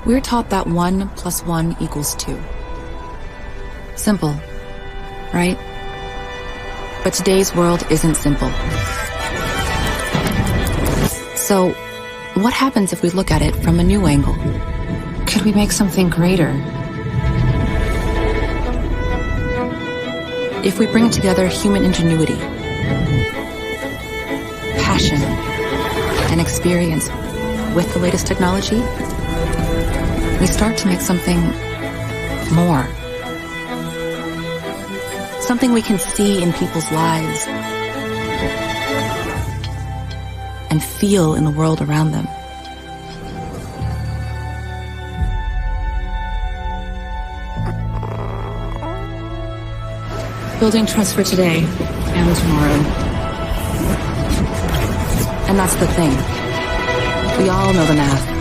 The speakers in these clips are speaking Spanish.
We're taught that 1 + 1 = 2. Simple, right? But today's world isn't simple. So, what happens if we look at it from a new angle? Could we make something greater? If we bring together human ingenuity, passion, and experience with the latest technology, we start to make something more. Something we can see in people's lives and feel in the world around them. Building trust for today and tomorrow. And that's the thing. We all know the math.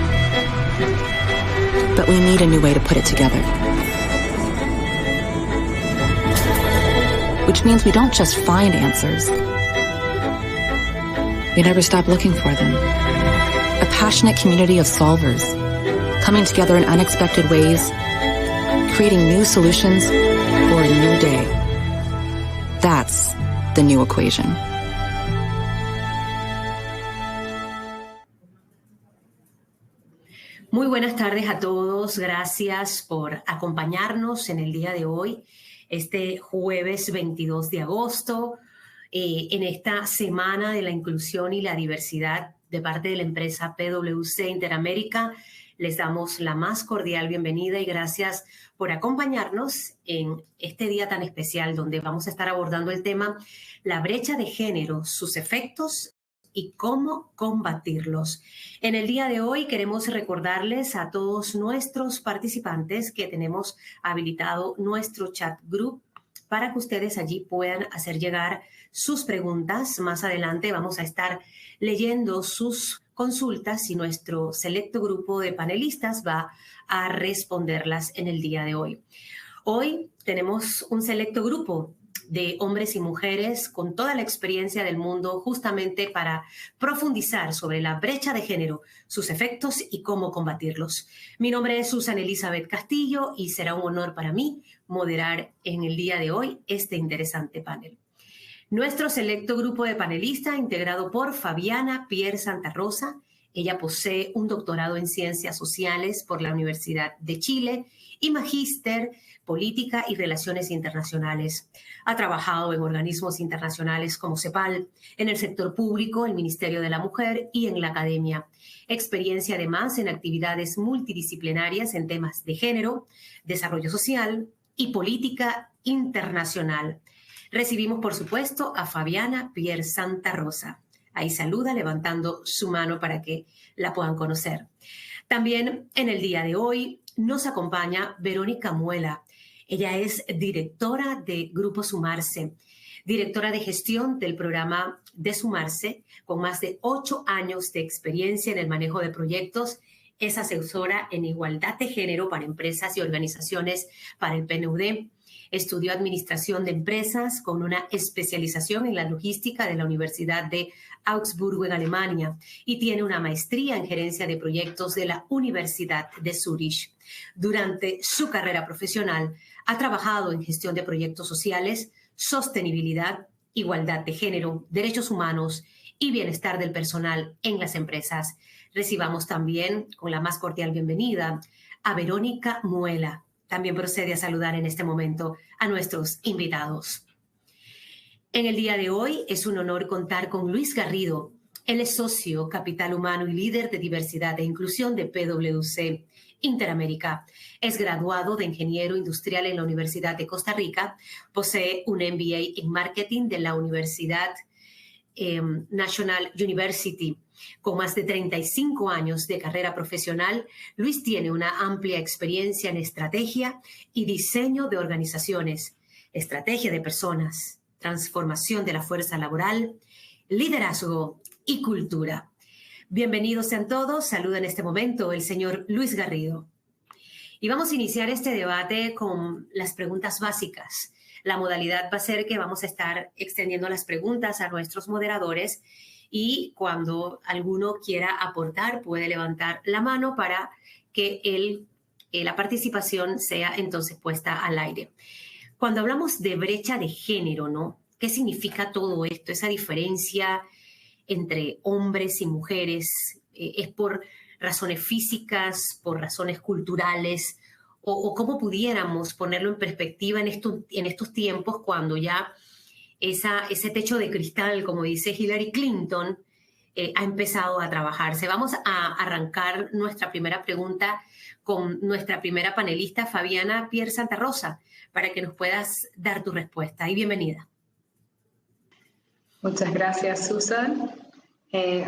But we need a new way to put it together. Which means we don't just find answers. We never stop looking for them. A passionate community of solvers, coming together in unexpected ways, creating new solutions for a new day. That's the new equation. Muy buenas tardes a todos. Gracias por acompañarnos en el día de hoy, este jueves 22 de agosto, en esta Semana de la Inclusión y la Diversidad de parte de la empresa PwC Interamérica. Les damos la más cordial bienvenida y gracias por acompañarnos en este día tan especial donde vamos a estar abordando el tema la brecha de género, sus efectos y cómo combatirlos. En el día de hoy queremos recordarles a todos nuestros participantes que tenemos habilitado nuestro chat group para que ustedes allí puedan hacer llegar sus preguntas. Más adelante vamos a estar leyendo sus consultas y nuestro selecto grupo de panelistas va a responderlas en el día de hoy. Hoy tenemos un selecto grupo de hombres y mujeres con toda la experiencia del mundo justamente para profundizar sobre la brecha de género, sus efectos y cómo combatirlos. Mi nombre es Susana Elizabeth Castillo y será un honor para mí moderar en el día de hoy este interesante panel. Nuestro selecto grupo de panelistas integrado por Fabiana Pierre Santa Rosa. Ella posee un doctorado en Ciencias Sociales por la Universidad de Chile y magíster Política y Relaciones Internacionales. Ha trabajado en organismos internacionales como CEPAL, en el sector público, el Ministerio de la Mujer y en la academia. Experiencia además en actividades multidisciplinarias en temas de género, desarrollo social y política internacional. Recibimos, por supuesto, a Fabiana Pierre Santa Rosa. Ahí saluda levantando su mano para que la puedan conocer. También en el día de hoy nos acompaña Verónica Muela. Ella es directora de Grupo Sumarse, directora de gestión del programa de Sumarse, con más de 8 años de experiencia en el manejo de proyectos. Es asesora en igualdad de género para empresas y organizaciones para el PNUD. Estudió Administración de Empresas con una especialización en la logística de la Universidad de Augsburgo en Alemania y tiene una maestría en Gerencia de Proyectos de la Universidad de Zúrich. Durante su carrera profesional ha trabajado en gestión de proyectos sociales, sostenibilidad, igualdad de género, derechos humanos y bienestar del personal en las empresas. Recibamos también con la más cordial bienvenida a Verónica Muela. También procede a saludar en este momento a nuestros invitados. En el día de hoy es un honor contar con Luis Garrido. Él es socio, capital humano y líder de diversidad e inclusión de PwC Interamérica. Es graduado de ingeniero industrial en la Universidad de Costa Rica. Posee un MBA en marketing de la Universidad National University. Con más de 35 años de carrera profesional, Luis tiene una amplia experiencia en estrategia y diseño de organizaciones, estrategia de personas, transformación de la fuerza laboral, liderazgo y cultura. Bienvenidos sean todos. Saluda en este momento el señor Luis Garrido. Y vamos a iniciar este debate con las preguntas básicas. La modalidad va a ser que vamos a estar extendiendo las preguntas a nuestros moderadores y cuando alguno quiera aportar puede levantar la mano para que la participación sea entonces puesta al aire. Cuando hablamos de brecha de género, ¿no? ¿Qué significa todo esto? Esa diferencia entre hombres y mujeres, ¿es por razones físicas, por razones culturales? ¿O cómo pudiéramos ponerlo en perspectiva en estos tiempos cuando ya ese techo de cristal, como dice Hillary Clinton, ha empezado a trabajarse? Vamos a arrancar nuestra primera pregunta con nuestra primera panelista, Fabiana Pierre Santa Rosa, para que nos puedas dar tu respuesta. Y bienvenida. Muchas gracias, Susan.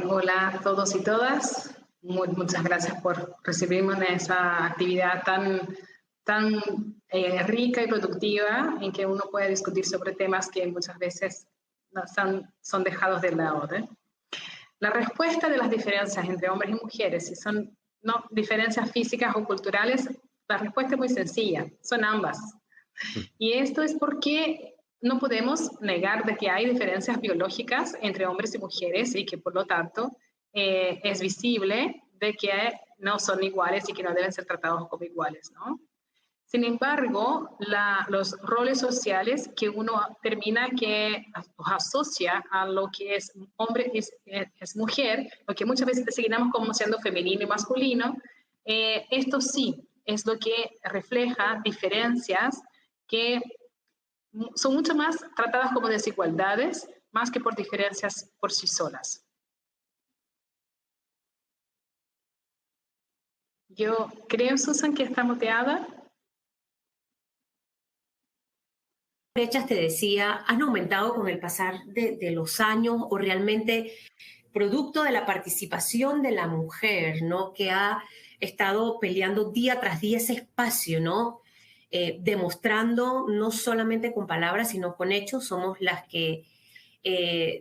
Hola a todos y todas. Muchas gracias por recibirme en esa actividad tan rica y productiva en que uno puede discutir sobre temas que muchas veces son dejados de lado. La respuesta de las diferencias entre hombres y mujeres, si son no diferencias físicas o culturales, la respuesta es muy sencilla, son ambas. Y esto es porque no podemos negar de que hay diferencias biológicas entre hombres y mujeres y que por lo tanto es visible de que no son iguales y que no deben ser tratados como iguales, ¿no? Sin embargo, los roles sociales que uno termina que asocia a lo que es hombre es mujer, lo que muchas veces designamos como siendo femenino y masculino, esto sí es lo que refleja diferencias que son mucho más tratadas como desigualdades, más que por diferencias por sí solas. Yo creo, Susan, que está muteada. Brechas, te decía, han aumentado con el pasar de los años o realmente producto de la participación de la mujer, ¿no? Que ha estado peleando día tras día ese espacio, ¿no? Demostrando no solamente con palabras, sino con hechos, somos las que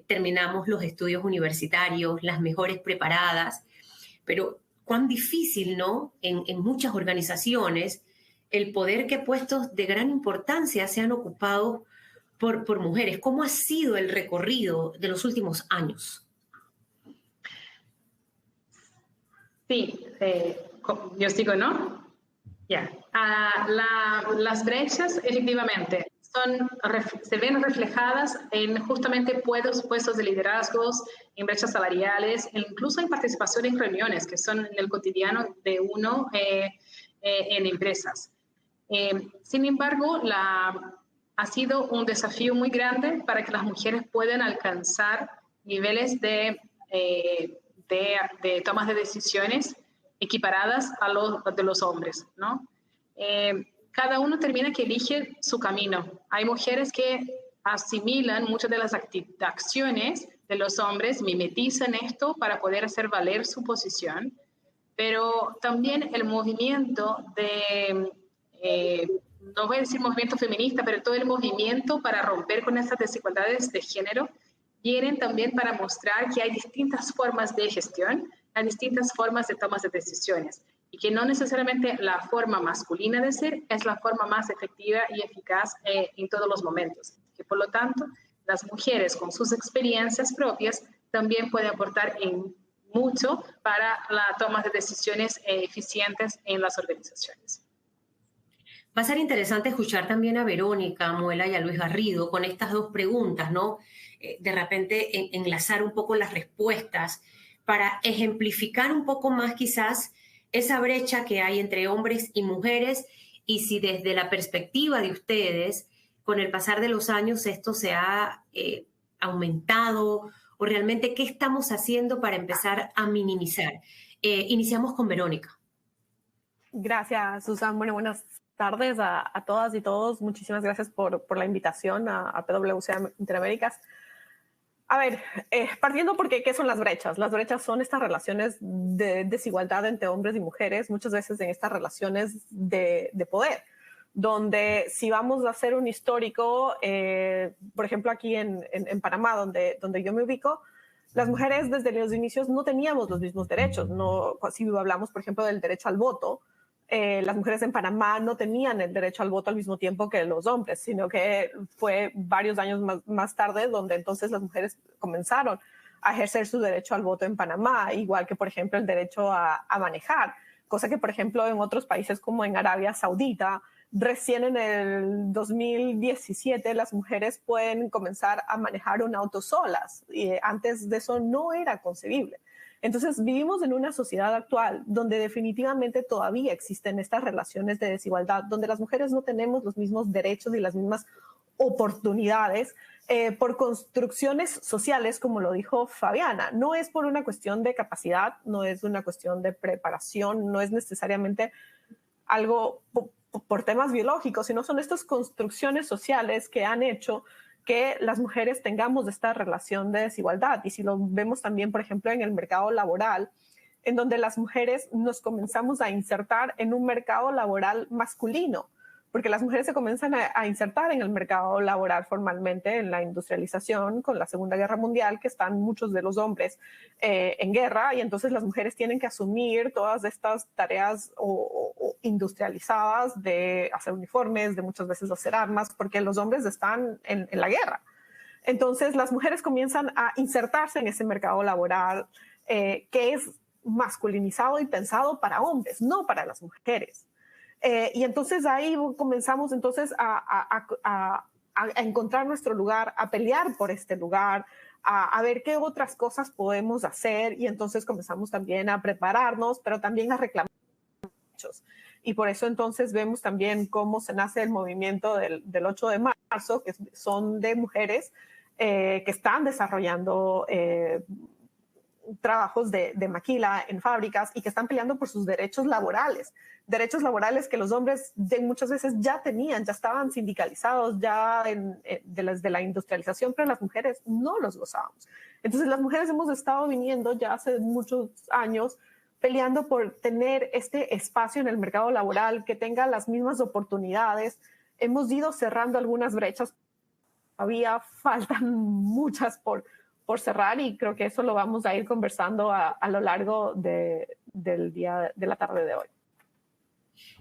terminamos los estudios universitarios, las mejores preparadas, pero cuán difícil, ¿no? En muchas organizaciones, el poder que puestos de gran importancia sean ocupados por mujeres. ¿Cómo ha sido el recorrido de los últimos años? Sí, yo sigo, ¿no? Ya. Las brechas, efectivamente, se ven reflejadas en justamente puestos de liderazgos, en brechas salariales, e incluso en participación en reuniones que son en el cotidiano de uno en empresas. Sin embargo, ha sido un desafío muy grande para que las mujeres puedan alcanzar niveles de tomas de decisiones equiparadas a los de los hombres, ¿no? Cada uno termina que elige su camino. Hay mujeres que asimilan muchas de las acciones de los hombres, mimetizan esto para poder hacer valer su posición, pero también el movimiento no voy a decir movimiento feminista, pero todo el movimiento para romper con estas desigualdades de género vienen también para mostrar que hay distintas formas de gestión, hay distintas formas de tomas de decisiones y que no necesariamente la forma masculina de ser es la forma más efectiva y eficaz en todos los momentos. Que por lo tanto, las mujeres con sus experiencias propias también pueden aportar mucho para la toma de decisiones eficientes en las organizaciones. Va a ser interesante escuchar también a Verónica Muela y a Luis Garrido con estas dos preguntas, ¿no? De repente enlazar un poco las respuestas para ejemplificar un poco más quizás esa brecha que hay entre hombres y mujeres y si desde la perspectiva de ustedes, con el pasar de los años, esto se ha aumentado o realmente qué estamos haciendo para empezar a minimizar. Iniciamos con Verónica. Gracias, Susan. Bueno, buenas tardes a todas y todos. Muchísimas gracias por la invitación a PwC Interaméricas. A ver, partiendo porque ¿qué son las brechas? Las brechas son estas relaciones de desigualdad entre hombres y mujeres, muchas veces en estas relaciones de poder, donde si vamos a hacer un histórico, por ejemplo aquí en Panamá, donde yo me ubico, las mujeres desde los inicios no teníamos los mismos derechos. No, si hablamos, por ejemplo, del derecho al voto, las mujeres en Panamá no tenían el derecho al voto al mismo tiempo que los hombres, sino que fue varios años más tarde donde entonces las mujeres comenzaron a ejercer su derecho al voto en Panamá, igual que, por ejemplo, el derecho a manejar, cosa que, por ejemplo, en otros países como en Arabia Saudita, recién en el 2017 las mujeres pueden comenzar a manejar un auto solas, y antes de eso no era concebible. Entonces vivimos en una sociedad actual donde definitivamente todavía existen estas relaciones de desigualdad, donde las mujeres no tenemos los mismos derechos y las mismas oportunidades por construcciones sociales, como lo dijo Fabiana. No es por una cuestión de capacidad, no es una cuestión de preparación, no es necesariamente algo por temas biológicos, sino son estas construcciones sociales que han hecho que las mujeres tengamos esta relación de desigualdad. Y si lo vemos también, por ejemplo, en el mercado laboral, en donde las mujeres nos comenzamos a insertar en un mercado laboral masculino, porque las mujeres se comienzan a insertar en el mercado laboral formalmente en la industrialización con la Segunda Guerra Mundial, que están muchos de los hombres en guerra, y entonces las mujeres tienen que asumir todas estas tareas o industrializadas de hacer uniformes, de muchas veces hacer armas, porque los hombres están en la guerra. Entonces las mujeres comienzan a insertarse en ese mercado laboral que es masculinizado y pensado para hombres, no para las mujeres. Y entonces ahí comenzamos entonces a encontrar nuestro lugar, a pelear por este lugar, a ver qué otras cosas podemos hacer, y entonces comenzamos también a prepararnos, pero también a reclamar derechos. Y por eso entonces vemos también cómo se nace el movimiento del 8 de marzo, que son de mujeres que están desarrollando trabajos de maquila en fábricas y que están peleando por sus derechos laborales que los hombres muchas veces ya tenían, ya estaban sindicalizados ya de la industrialización, pero las mujeres no los gozábamos. Entonces las mujeres hemos estado viniendo ya hace muchos años peleando por tener este espacio en el mercado laboral que tenga las mismas oportunidades. Hemos ido cerrando algunas brechas, todavía faltan muchas por cerrar, y creo que eso lo vamos a ir conversando a lo largo del día, de la tarde de hoy.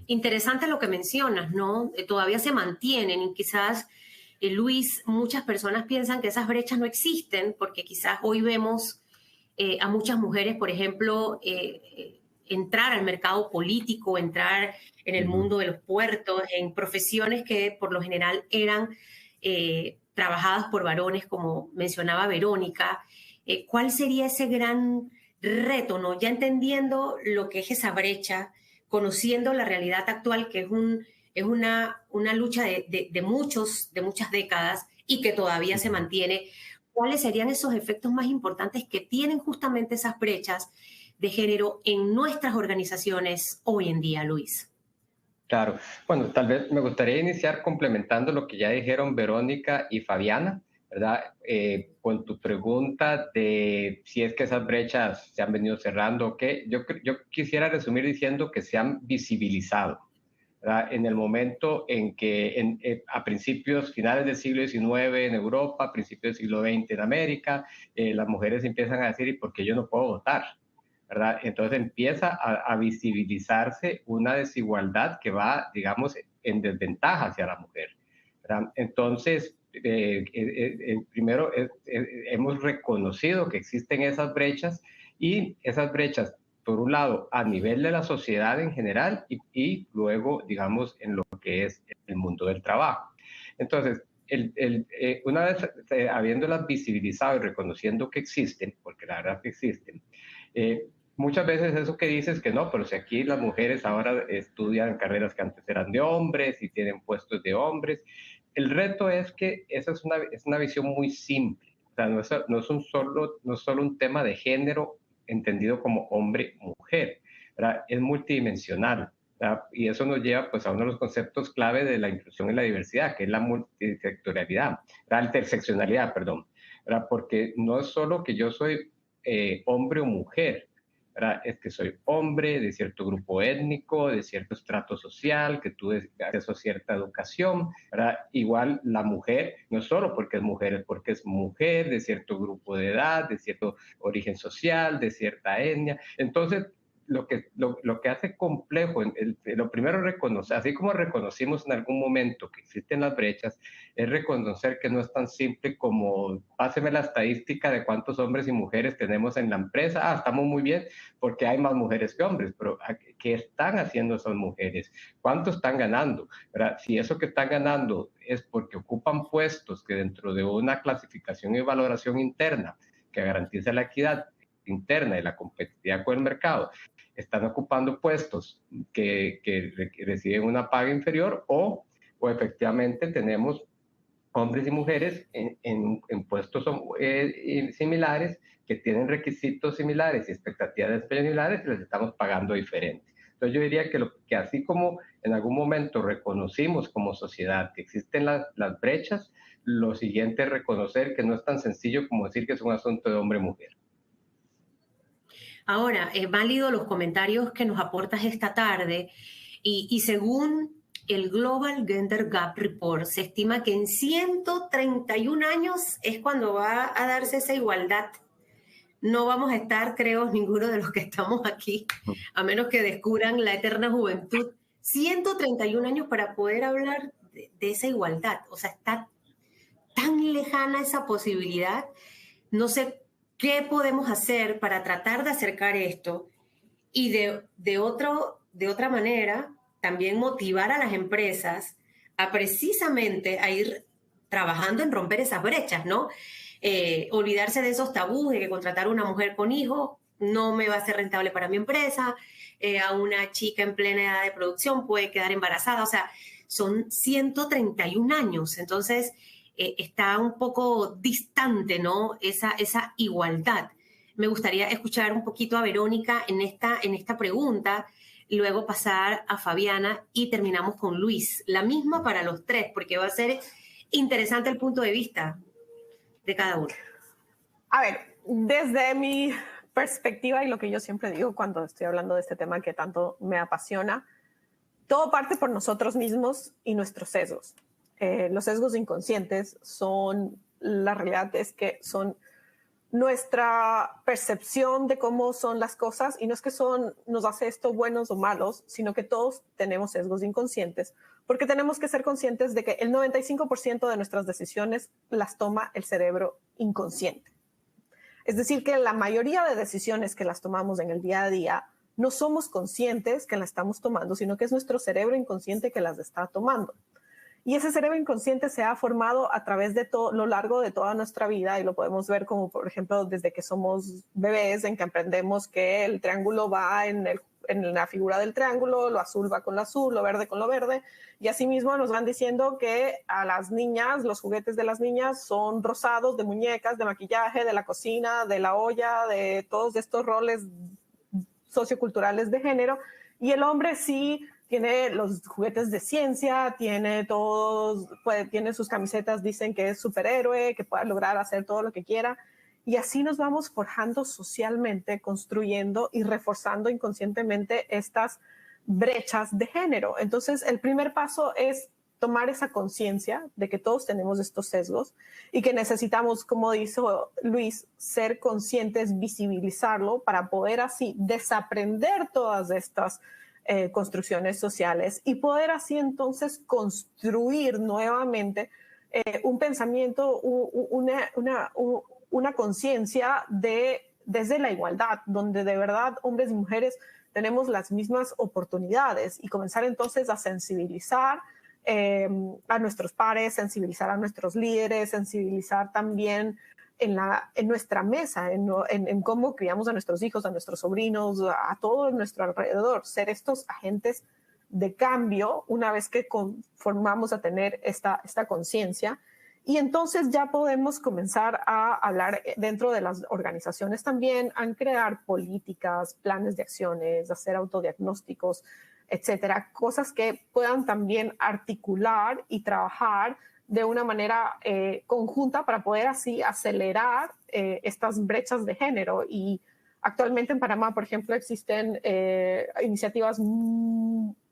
Interesante lo que mencionas, ¿no? Todavía se mantienen, y quizás, Luis, muchas personas piensan que esas brechas no existen porque quizás hoy vemos a muchas mujeres, por ejemplo, entrar al mercado político, entrar en el mundo de los puertos, en profesiones que por lo general eran trabajadas por varones, como mencionaba Verónica. ¿Cuál sería ese gran reto, ¿no? Ya entendiendo lo que es esa brecha, conociendo la realidad actual, que es una lucha de muchas décadas y que todavía se mantiene. ¿Cuáles serían esos efectos más importantes que tienen justamente esas brechas de género en nuestras organizaciones hoy en día, Luis? Claro. Bueno, tal vez me gustaría iniciar complementando lo que ya dijeron Verónica y Fabiana, ¿verdad? Con tu pregunta de si es que esas brechas se han venido cerrando o qué. Yo quisiera resumir diciendo que se han visibilizado, ¿verdad? En el momento en que a principios, finales del siglo XIX en Europa, principios del siglo XX en América, las mujeres empiezan a decir, ¿y por qué yo no puedo votar? ¿Verdad? Entonces empieza a visibilizarse una desigualdad que va, digamos, en desventaja hacia la mujer, ¿verdad? Entonces, primero hemos reconocido que existen esas brechas, y esas brechas, por un lado, a nivel de la sociedad en general, y luego, digamos, en lo que es el mundo del trabajo. Entonces, una vez habiéndolas visibilizado y reconociendo que existen, porque la verdad que existen, muchas veces eso que dices que no, pero si aquí las mujeres ahora estudian carreras que antes eran de hombres y tienen puestos de hombres. El reto es que esa es una visión muy simple. O sea, no es solo un tema de género entendido como hombre-mujer, ¿verdad? Es multidimensional, ¿verdad? Y eso nos lleva pues a uno de los conceptos clave de la inclusión y la diversidad, que es la multisectorialidad, la interseccionalidad, perdón, ¿verdad? Porque no es solo que yo soy hombre o mujer, ¿verdad? Es que soy hombre de cierto grupo étnico, de cierto estrato social, que tuve acceso a cierta educación, ¿verdad? Igual la mujer, no solo porque es porque es mujer de cierto grupo de edad, de cierto origen social, de cierta etnia. Entonces, lo que hace complejo, lo primero reconocer, así como reconocimos en algún momento que existen las brechas, es reconocer que no es tan simple como páseme la estadística de cuántos hombres y mujeres tenemos en la empresa. Estamos muy bien porque hay más mujeres que hombres, pero ¿qué están haciendo esas mujeres? ¿Cuánto están ganando? ¿Verdad? Si eso que están ganando es porque ocupan puestos que dentro de una clasificación y valoración interna que garantiza la equidad interna y la competitividad con el mercado, están ocupando puestos que reciben una paga inferior o efectivamente tenemos hombres y mujeres en puestos similares que tienen requisitos similares y expectativas similares y les estamos pagando diferente. Entonces yo diría que así como en algún momento reconocimos como sociedad que existen las brechas, lo siguiente es reconocer que no es tan sencillo como decir que es un asunto de hombre-mujer. Ahora, es válido los comentarios que nos aportas esta tarde y según el Global Gender Gap Report se estima que en 131 años es cuando va a darse esa igualdad. No vamos a estar, creo, ninguno de los que estamos aquí, a menos que descubran la eterna juventud. 131 años para poder hablar de esa igualdad. O sea, está tan lejana esa posibilidad. No sé qué podemos hacer para tratar de acercar esto y de otra manera también motivar a las empresas a precisamente a ir trabajando en romper esas brechas, ¿no? Olvidarse de esos tabús de que contratar a una mujer con hijos no me va a ser rentable para mi empresa, a una chica en plena edad de producción puede quedar embarazada, o sea, son 131 años, entonces está un poco distante, ¿no? Esa igualdad. Me gustaría escuchar un poquito a Verónica en esta pregunta, luego pasar a Fabiana y terminamos con Luis. La misma para los tres, porque va a ser interesante el punto de vista de cada uno. A ver, desde mi perspectiva y lo que yo siempre digo cuando estoy hablando de este tema que tanto me apasiona, todo parte por nosotros mismos y nuestros sesgos. Los sesgos inconscientes son, la realidad es que son nuestra percepción de cómo son las cosas y no es que nos hace esto buenos o malos, sino que todos tenemos sesgos inconscientes porque tenemos que ser conscientes de que el 95% de nuestras decisiones las toma el cerebro inconsciente. Es decir, que la mayoría de decisiones que las tomamos en el día a día no somos conscientes que las estamos tomando, sino que es nuestro cerebro inconsciente que las está tomando. Y ese cerebro inconsciente se ha formado a través de lo largo de toda nuestra vida y lo podemos ver como, por ejemplo, desde que somos bebés, en que aprendemos que el triángulo va en la figura del triángulo, lo azul va con lo azul, lo verde con lo verde. Y asimismo nos van diciendo que a las niñas, los juguetes de las niñas son rosados, de muñecas, de maquillaje, de la cocina, de la olla, de todos estos roles socioculturales de género. Y el hombre sí tiene los juguetes de ciencia, tiene sus camisetas, dicen que es superhéroe, que puede lograr hacer todo lo que quiera. Y así nos vamos forjando socialmente, construyendo y reforzando inconscientemente estas brechas de género. Entonces, el primer paso es tomar esa conciencia de que todos tenemos estos sesgos y que necesitamos, como dijo Luis, ser conscientes, visibilizarlo para poder así desaprender todas estas construcciones sociales y poder así entonces construir nuevamente un pensamiento, una conciencia desde la igualdad, donde de verdad hombres y mujeres tenemos las mismas oportunidades y comenzar entonces a sensibilizar a nuestros pares, sensibilizar a nuestros líderes, sensibilizar también en nuestra mesa, en cómo criamos a nuestros hijos, a nuestros sobrinos, a todo nuestro alrededor, ser estos agentes de cambio una vez que formamos a tener esta conciencia. Y entonces ya podemos comenzar a hablar dentro de las organizaciones también, a crear políticas, planes de acciones, hacer autodiagnósticos, etcétera, cosas que puedan también articular y trabajar de una manera conjunta para poder así acelerar estas brechas de género. Y actualmente en Panamá, por ejemplo, existen iniciativas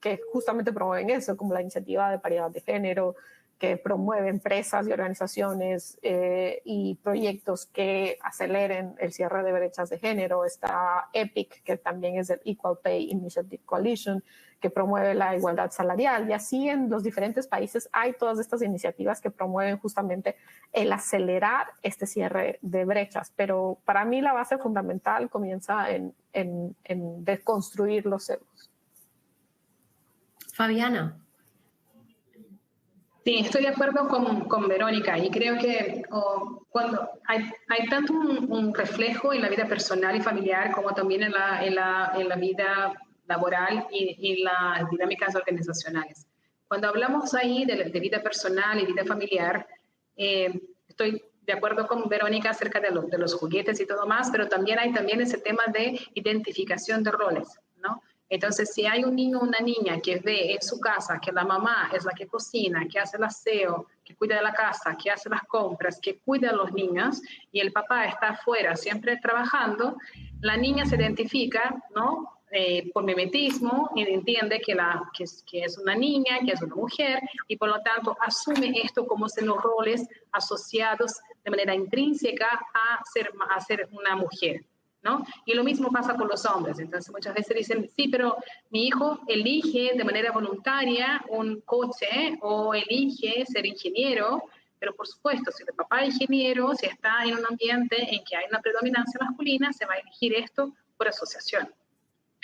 que justamente promueven eso, como la iniciativa de paridad de género, que promueve empresas y organizaciones y proyectos que aceleren el cierre de brechas de género. Está EPIC, que también es el Equal Pay Initiative Coalition, que promueve la igualdad salarial. Y así en los diferentes países hay todas estas iniciativas que promueven justamente el acelerar este cierre de brechas. Pero para mí la base fundamental comienza en deconstruir los egos. Fabiana. Sí, estoy de acuerdo con Verónica y creo que cuando hay tanto un reflejo en la vida personal y familiar como también en la vida laboral y las dinámicas organizacionales. Cuando hablamos ahí de vida personal y vida familiar, estoy de acuerdo con Verónica acerca de los juguetes y todo más, pero también hay ese tema de identificación de roles, ¿no? Entonces, si hay un niño o una niña que ve en su casa que la mamá es la que cocina, que hace el aseo, que cuida de la casa, que hace las compras, que cuida a los niños, y el papá está afuera siempre trabajando, la niña se identifica, ¿no? Por mimetismo, y entiende que es una niña, que es una mujer, y por lo tanto asume esto como ser los roles asociados de manera intrínseca a ser una mujer, ¿no? Y lo mismo pasa con los hombres. Entonces muchas veces dicen, sí, pero mi hijo elige de manera voluntaria un coche o elige ser ingeniero, pero por supuesto, si el papá es ingeniero, si está en un ambiente en que hay una predominancia masculina, se va a elegir esto por asociación,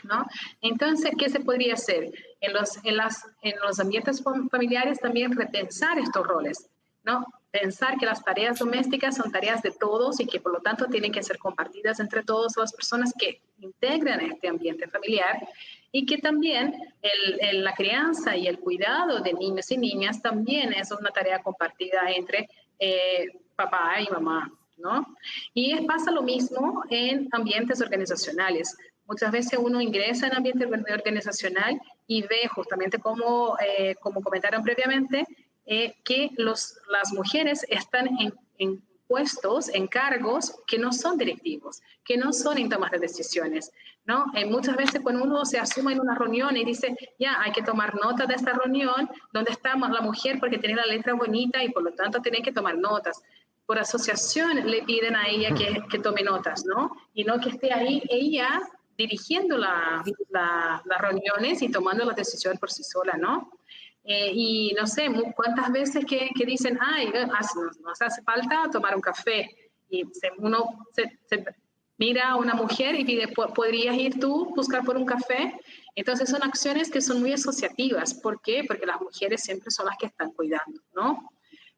¿no? Entonces, ¿qué se podría hacer? En los ambientes familiares también repensar estos roles, ¿no? Pensar que las tareas domésticas son tareas de todos y que por lo tanto tienen que ser compartidas entre todas las personas que integran este ambiente familiar, y que también la crianza y el cuidado de niños y niñas también es una tarea compartida entre papá y mamá, ¿no? Y pasa lo mismo en ambientes organizacionales. Muchas veces uno ingresa en ambiente organizacional y ve justamente como comentaron previamente, que las mujeres están en puestos, en cargos que no son directivos, que no son en tomas de decisiones, ¿no? Muchas veces cuando uno se asume en una reunión y dice, ya, hay que tomar nota de esta reunión, ¿dónde está la mujer? Porque tiene la letra bonita y por lo tanto tiene que tomar notas. Por asociación le piden a ella que tome notas, ¿no? Y no que esté ahí ella dirigiendo las reuniones y tomando la decisión por sí sola, ¿no? Y no sé cuántas veces que dicen, ay, nos hace falta tomar un café. Y uno se mira a una mujer y pide, ¿podrías ir tú a buscar por un café? Entonces son acciones que son muy asociativas. ¿Por qué? Porque las mujeres siempre son las que están cuidando, ¿no?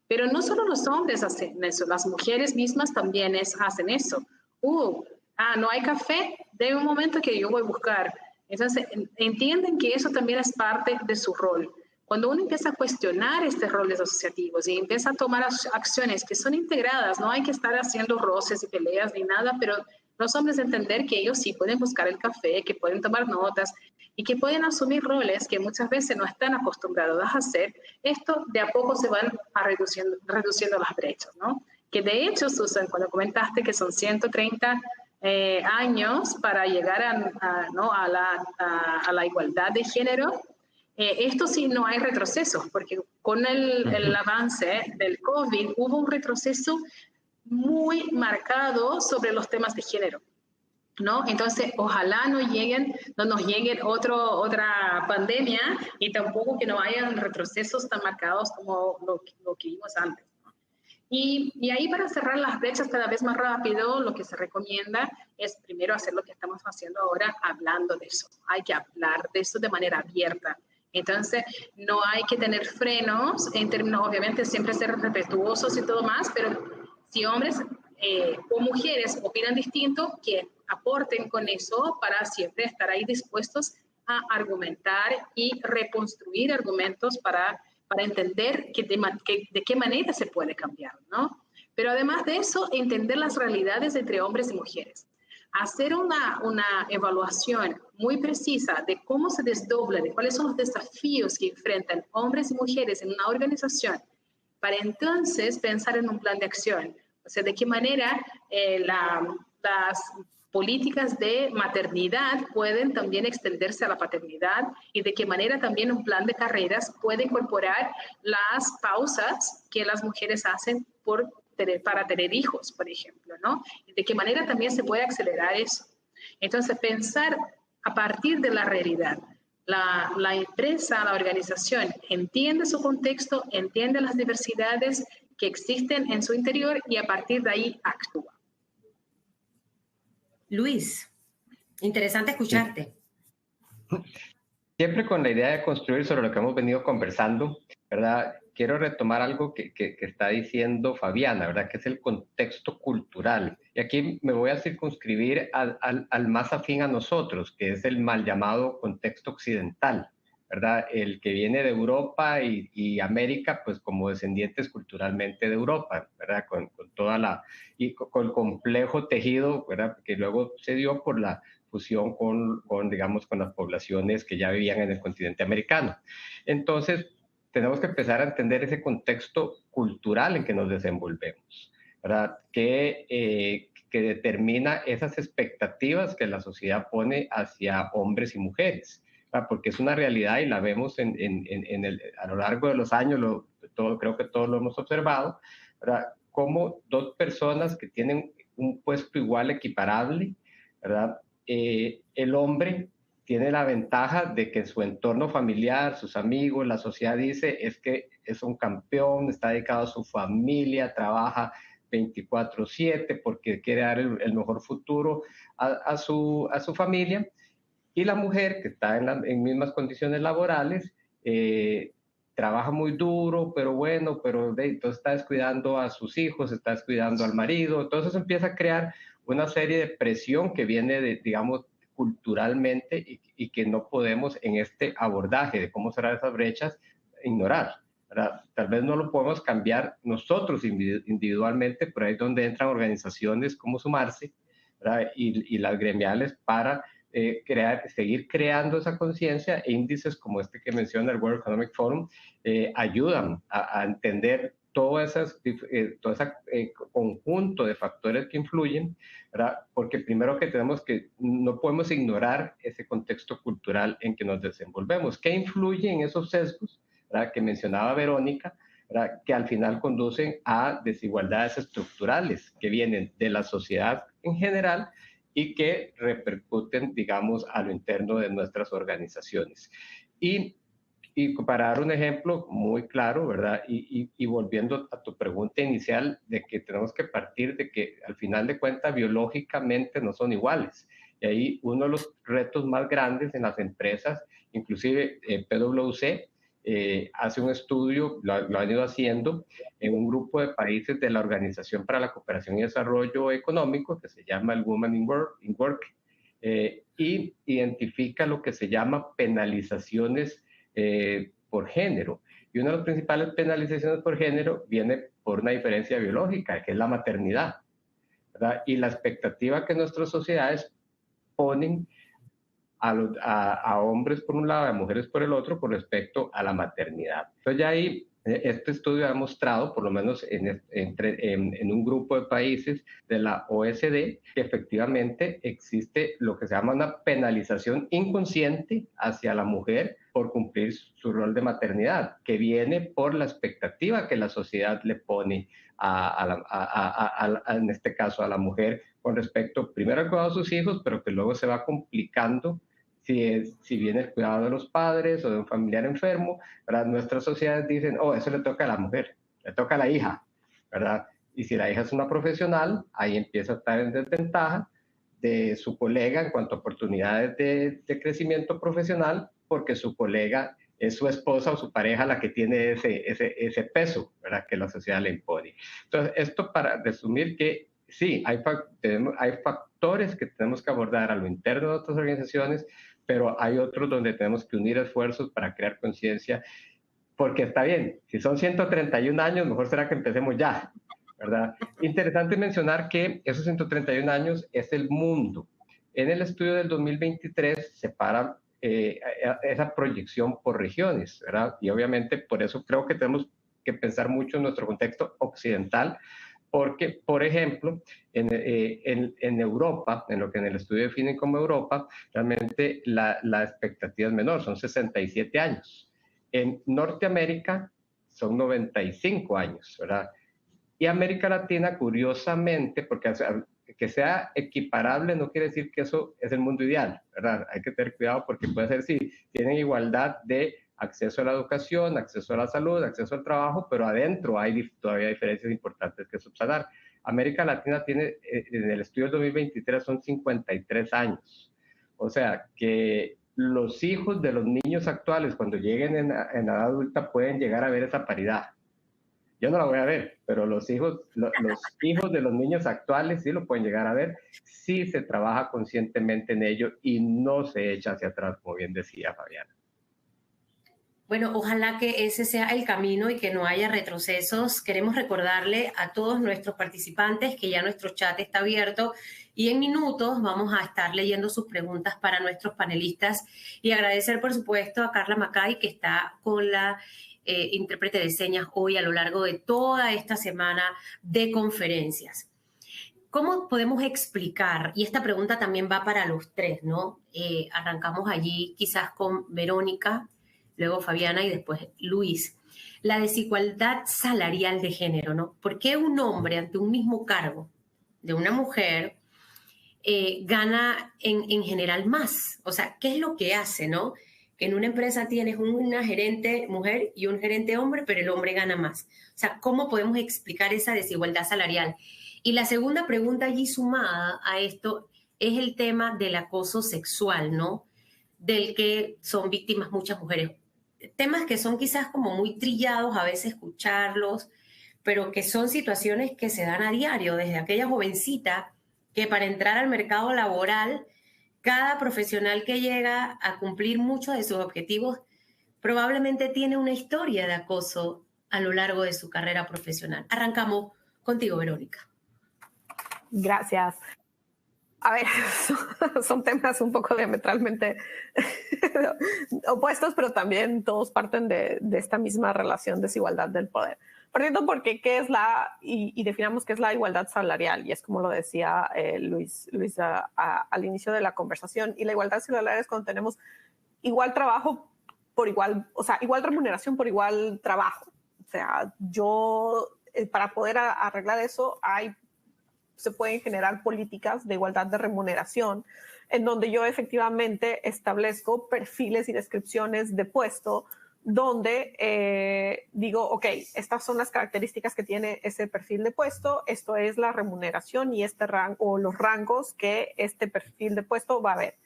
Pero no solo los hombres hacen eso, las mujeres mismas también hacen eso. No hay café, de un momento que yo voy a buscar. Entonces entienden que eso también es parte de su rol. Cuando uno empieza a cuestionar estos roles asociativos y empieza a tomar acciones que son integradas, no hay que estar haciendo roces y peleas ni nada, pero los hombres entender que ellos sí pueden buscar el café, que pueden tomar notas y que pueden asumir roles que muchas veces no están acostumbrados a hacer, esto de a poco se van reduciendo las brechas, ¿no? Que de hecho, Susan, cuando comentaste que son 130 años para llegar a la igualdad de género, esto sí no hay retroceso, porque con el avance del COVID hubo un retroceso muy marcado sobre los temas de género, ¿no? Entonces, ojalá no nos lleguen otra pandemia y tampoco que no hayan retrocesos tan marcados como lo que vimos antes. Y ahí, para cerrar las brechas cada vez más rápido, lo que se recomienda es primero hacer lo que estamos haciendo ahora, hablando de eso. Hay que hablar de eso de manera abierta. Entonces, no hay que tener frenos en términos, obviamente, siempre ser respetuosos y todo más, pero si hombres o mujeres opinan distinto, que aporten con eso para siempre estar ahí dispuestos a argumentar y reconstruir argumentos para entender de qué manera se puede cambiar, ¿no? Pero además de eso, entender las realidades entre hombres y mujeres. Hacer una evaluación muy precisa de cómo se desdoblan, de cuáles son los desafíos que enfrentan hombres y mujeres en una organización, para entonces pensar en un plan de acción. O sea, de qué manera políticas de maternidad pueden también extenderse a la paternidad y de qué manera también un plan de carreras puede incorporar las pausas que las mujeres hacen para tener hijos, por ejemplo, ¿no? Y de qué manera también se puede acelerar eso. Entonces, pensar a partir de la realidad. La empresa, la organización entiende su contexto, entiende las diversidades que existen en su interior y a partir de ahí actúa. Luis, interesante escucharte. Siempre con la idea de construir sobre lo que hemos venido conversando, ¿verdad? Quiero retomar algo que está diciendo Fabiana, ¿verdad? Que es el contexto cultural. Y aquí me voy a circunscribir al más afín a nosotros, que es el mal llamado contexto occidental, ¿verdad? El que viene de Europa y América, pues como descendientes culturalmente de Europa, ¿verdad? Con toda con el complejo tejido, ¿verdad? Que luego se dio por la fusión digamos, con las poblaciones que ya vivían en el continente americano. Entonces, tenemos que empezar a entender ese contexto cultural en que nos desenvolvemos, ¿verdad? Que determina esas expectativas que la sociedad pone hacia hombres y mujeres, ¿verdad? Porque es una realidad y la vemos a lo largo de los años, creo que todos lo hemos observado, ¿verdad? Como dos personas que tienen un puesto igual, equiparable, ¿verdad? El hombre tiene la ventaja de que en su entorno familiar, sus amigos, la sociedad dice es que es un campeón, está dedicado a su familia, trabaja 24/7 porque quiere dar el mejor futuro a su familia. Y la mujer, que está en mismas condiciones laborales, trabaja muy duro, pero entonces está descuidando a sus hijos, está descuidando al marido. Entonces empieza a crear una serie de presión que viene digamos, culturalmente y que no podemos en este abordaje de cómo cerrar esas brechas ignorar, ¿verdad? Tal vez no lo podemos cambiar nosotros individualmente, pero ahí es donde entran organizaciones como Sumarse, ¿verdad? Y las gremiales para seguir creando esa conciencia, e índices como este que menciona el World Economic Forum ayudan a entender todo ese conjunto de factores que influyen, ¿verdad? Porque primero no podemos ignorar ese contexto cultural en que nos desenvolvemos. ¿Qué influye en esos sesgos, ¿verdad? Que mencionaba Verónica, ¿verdad? Que al final conducen a desigualdades estructurales que vienen de la sociedad en general y que repercuten, digamos, a lo interno de nuestras organizaciones. Y para dar un ejemplo muy claro, ¿verdad? Y volviendo a tu pregunta inicial de que tenemos que partir de que al final de cuentas biológicamente no son iguales. Y ahí uno de los retos más grandes en las empresas, inclusive PwC, hace un estudio, lo han ido haciendo en un grupo de países de la Organización para la Cooperación y Desarrollo Económico, que se llama el Women in Work, y identifica lo que se llama penalizaciones por género. Y una de las principales penalizaciones por género viene por una diferencia biológica, que es la maternidad, ¿verdad? Y la expectativa que nuestras sociedades ponen a hombres por un lado, a mujeres por el otro, con respecto a la maternidad. Entonces ya ahí este estudio ha mostrado, por lo menos en un grupo de países de la OECD, que efectivamente existe lo que se llama una penalización inconsciente hacia la mujer por cumplir su rol de maternidad, que viene por la expectativa que la sociedad le pone en este caso a la mujer con respecto primero al cuidado de sus hijos, pero que luego se va complicando si viene el cuidado de los padres o de un familiar enfermo, ¿verdad? Nuestras sociedades dicen, eso le toca a la mujer, le toca a la hija, ¿verdad? Y si la hija es una profesional, ahí empieza a estar en desventaja de su colega en cuanto a oportunidades de crecimiento profesional, porque su colega es su esposa o su pareja la que tiene ese peso, ¿verdad? Que la sociedad le impone. Entonces, esto para resumir que sí, hay factores que tenemos que abordar a lo interno de otras organizaciones, pero hay otros donde tenemos que unir esfuerzos para crear conciencia, porque está bien, si son 131 años, mejor será que empecemos ya, ¿verdad? Interesante mencionar que esos 131 años es el mundo. En el estudio del 2023 separa esa proyección por regiones, ¿verdad? Y obviamente por eso creo que tenemos que pensar mucho en nuestro contexto occidental, Porque, por ejemplo, en Europa, en lo que en el estudio definen como Europa, realmente la expectativa es menor, son 67 años. En Norteamérica son 95 años, ¿verdad? Y América Latina, curiosamente, porque que sea equiparable no quiere decir que eso es el mundo ideal, ¿verdad? Hay que tener cuidado porque puede ser, sí, tienen igualdad de acceso a la educación, acceso a la salud, acceso al trabajo, pero adentro hay todavía diferencias importantes que subsanar. América Latina tiene, en el estudio del 2023 son 53 años. O sea, que los hijos de los niños actuales, cuando lleguen en edad adulta, pueden llegar a ver esa paridad. Yo no la voy a ver, pero los hijos de los niños actuales sí lo pueden llegar a ver, sí se trabaja conscientemente en ello y no se echa hacia atrás, como bien decía Fabiana. Bueno, ojalá que ese sea el camino y que no haya retrocesos. Queremos recordarle a todos nuestros participantes que ya nuestro chat está abierto y en minutos vamos a estar leyendo sus preguntas para nuestros panelistas y agradecer, por supuesto, a Carla Macay, que está con la intérprete de señas hoy a lo largo de toda esta semana de conferencias. ¿Cómo podemos explicar? Y esta pregunta también va para los tres, ¿no? Arrancamos allí quizás con Verónica, luego Fabiana y después Luis. La desigualdad salarial de género, ¿no? ¿Por qué un hombre ante un mismo cargo de una mujer gana en general más? O sea, ¿qué es lo que hace, no? Que en una empresa tienes una gerente mujer y un gerente hombre, pero el hombre gana más. O sea, ¿cómo podemos explicar esa desigualdad salarial? Y la segunda pregunta allí sumada a esto es el tema del acoso sexual, ¿no? Del que son víctimas muchas mujeres. Temas que son quizás como muy trillados a veces escucharlos, pero que son situaciones que se dan a diario, desde aquella jovencita que para entrar al mercado laboral, cada profesional que llega a cumplir muchos de sus objetivos probablemente tiene una historia de acoso a lo largo de su carrera profesional. Arrancamos contigo, Verónica. Gracias. A ver, son temas un poco diametralmente opuestos, pero también todos parten de esta misma relación de desigualdad del poder. Partiendo porque qué es y definamos qué es la igualdad salarial, y es como lo decía Luis al inicio de la conversación, y la igualdad salarial es cuando tenemos igual trabajo por igual, o sea, igual remuneración por igual trabajo. O sea, para poder arreglar eso se pueden generar políticas de igualdad de remuneración en donde yo efectivamente establezco perfiles y descripciones de puesto donde digo, ok, estas son las características que tiene ese perfil de puesto, esto es la remuneración y este rango o los rangos que este perfil de puesto va a haber.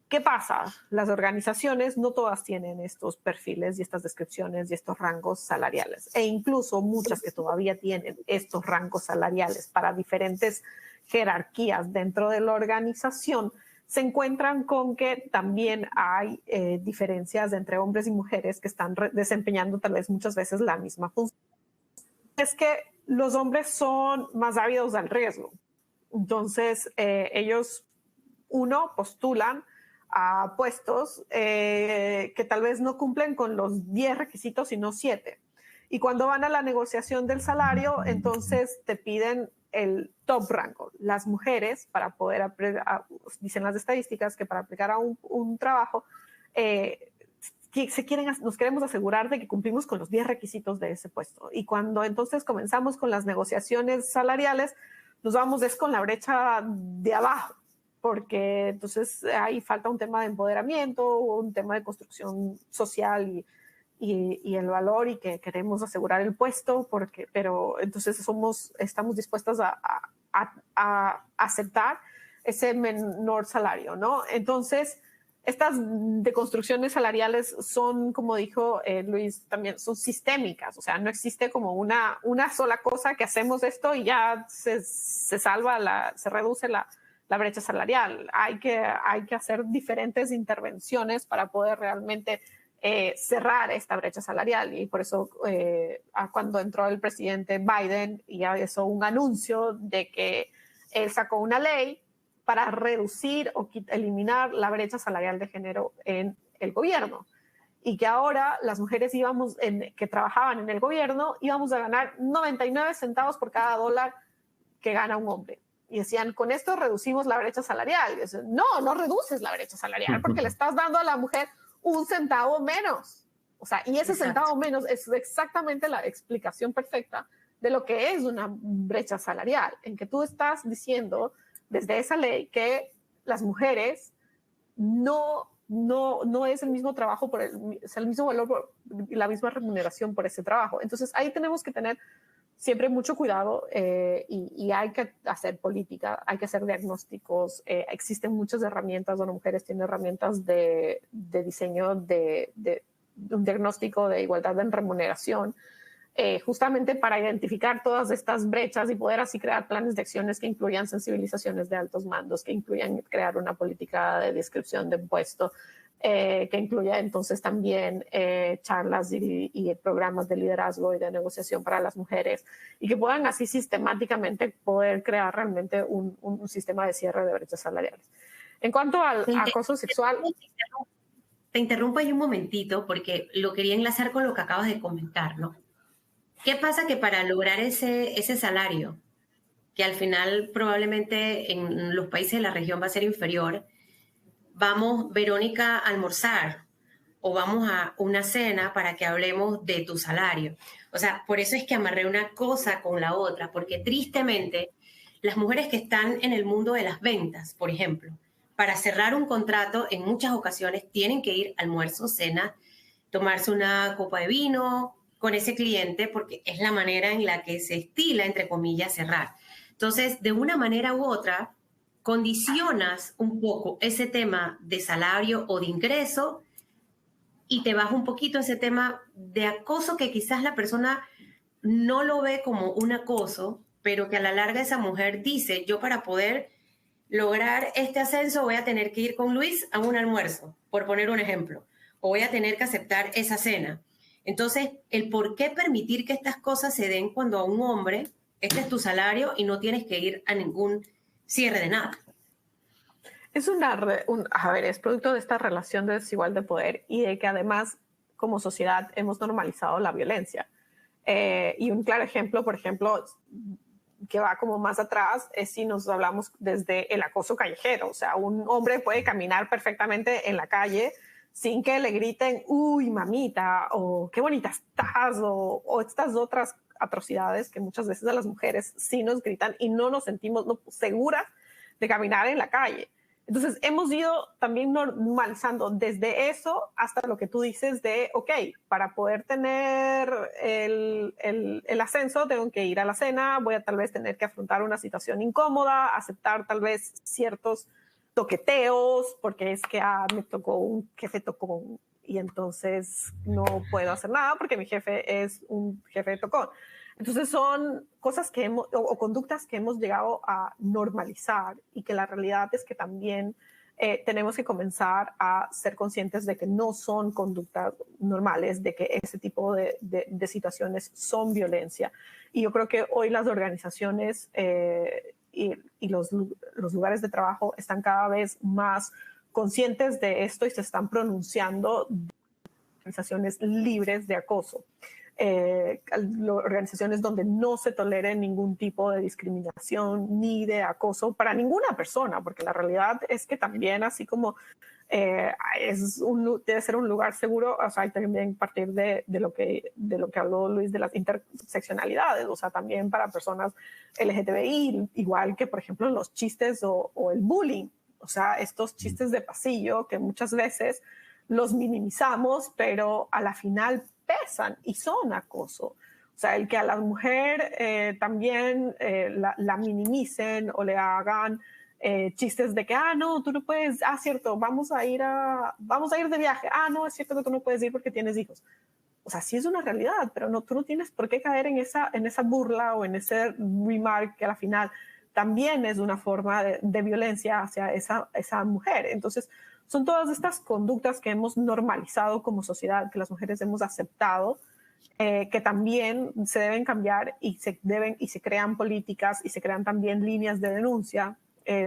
¿Qué pasa? Las organizaciones no todas tienen estos perfiles y estas descripciones y estos rangos salariales, e incluso muchas que todavía tienen estos rangos salariales para diferentes jerarquías dentro de la organización, se encuentran con que también hay diferencias entre hombres y mujeres que están desempeñando tal vez muchas veces la misma función. Es que los hombres son más ávidos al riesgo. Entonces, ellos, postulan a puestos que tal vez no cumplen con los 10 requisitos, sino 7. Y cuando van a la negociación del salario, entonces te piden el top rango. Las mujeres, para poder, dicen las estadísticas, que para aplicar a un trabajo, nos queremos asegurar de que cumplimos con los 10 requisitos de ese puesto. Y cuando entonces comenzamos con las negociaciones salariales, nos vamos con la brecha de abajo, porque entonces ahí falta un tema de empoderamiento, un tema de construcción social y el valor, y que queremos asegurar el puesto, pero entonces estamos dispuestas a aceptar ese menor salario, ¿no? Entonces, estas deconstrucciones salariales son, como dijo Luis, también son sistémicas, o sea, no existe como una sola cosa que hacemos esto y ya se salva, se reduce la brecha salarial. Hay que hacer diferentes intervenciones para poder realmente cerrar esta brecha salarial, y por eso cuando entró el presidente Biden ya hizo un anuncio de que él sacó una ley para reducir o eliminar la brecha salarial de género en el gobierno. y que ahora las mujeres que trabajaban en el gobierno íbamos a ganar 99 centavos por cada dólar que gana un hombre. Y decían, con esto reducimos la brecha salarial. Y decían, no reduces la brecha salarial porque le estás dando a la mujer un centavo menos. O sea, y ese centavo menos es exactamente la explicación perfecta de lo que es una brecha salarial, en que tú estás diciendo desde esa ley que las mujeres no es el mismo trabajo, es el mismo valor, la misma remuneración por ese trabajo. Entonces ahí tenemos que tener siempre mucho cuidado y hay que hacer política, hay que hacer diagnósticos. Existen muchas herramientas, donde mujeres tienen herramientas de diseño de un diagnóstico de igualdad en remuneración, justamente para identificar todas estas brechas y poder así crear planes de acciones que incluyan sensibilizaciones de altos mandos, que incluyan crear una política de descripción de puesto, que incluya entonces también charlas y programas de liderazgo y de negociación para las mujeres, y que puedan así sistemáticamente poder crear realmente un sistema de cierre de brechas salariales. En cuanto al acoso sexual... Te interrumpo ahí un momentito porque lo quería enlazar con lo que acabas de comentar, ¿no? ¿Qué pasa? Que para lograr ese salario, que al final probablemente en los países de la región va a ser inferior, vamos, Verónica, a almorzar o vamos a una cena para que hablemos de tu salario. O sea, por eso es que amarré una cosa con la otra, porque tristemente las mujeres que están en el mundo de las ventas, por ejemplo, para cerrar un contrato en muchas ocasiones tienen que ir a almuerzo, cena, tomarse una copa de vino con ese cliente, porque es la manera en la que se estila, entre comillas, cerrar. Entonces, de una manera u otra, condicionas un poco ese tema de salario o de ingreso y te vas un poquito a ese tema de acoso, que quizás la persona no lo ve como un acoso, pero que a la larga esa mujer dice, yo para poder lograr este ascenso voy a tener que ir con Luis a un almuerzo, por poner un ejemplo, o voy a tener que aceptar esa cena. Entonces, el por qué permitir que estas cosas se den cuando a un hombre, este es tu salario y no tienes que ir a ningún cierre de nada. Es es producto de esta relación de desigual de poder y de que además, como sociedad, hemos normalizado la violencia. Y un claro ejemplo, por ejemplo, que va como más atrás, es si nos hablamos desde el acoso callejero. O sea, un hombre puede caminar perfectamente en la calle sin que le griten, uy, mamita, o qué bonita estás, o estas otras atrocidades que muchas veces a las mujeres sí nos gritan y no nos sentimos seguras de caminar en la calle. Entonces, hemos ido también normalizando desde eso hasta lo que tú dices de, ok, para poder tener el ascenso tengo que ir a la cena, voy a tal vez tener que afrontar una situación incómoda, aceptar tal vez ciertos toqueteos, porque es que me tocó un jefe tocón y entonces no puedo hacer nada porque mi jefe es un jefe tocón. Entonces son cosas que o conductas que hemos llegado a normalizar y que la realidad es que también tenemos que comenzar a ser conscientes de que no son conductas normales, de que ese tipo de situaciones son violencia. Y yo creo que hoy las organizaciones y los lugares de trabajo están cada vez más conscientes de esto y se están pronunciando de organizaciones libres de acoso. Organizaciones donde no se tolere ningún tipo de discriminación ni de acoso para ninguna persona, porque la realidad es que también así como debe ser un lugar seguro, o sea, hay también partir de lo que habló Luis de las interseccionalidades, o sea, también para personas LGTBI, igual que por ejemplo los chistes o el bullying, o sea, estos chistes de pasillo que muchas veces los minimizamos, pero a la final pesan y son acoso. O sea, el que a la mujer también la minimicen o le hagan chistes de que, no, tú no puedes, cierto, vamos a ir de viaje, no, es cierto que tú no puedes ir porque tienes hijos. O sea, sí es una realidad, pero tú no tienes por qué caer en esa burla o en ese remark que a la final también es una forma de violencia hacia esa mujer. Entonces, son todas estas conductas que hemos normalizado como sociedad, que las mujeres hemos aceptado, que también se deben cambiar y se crean políticas y se crean también líneas de denuncia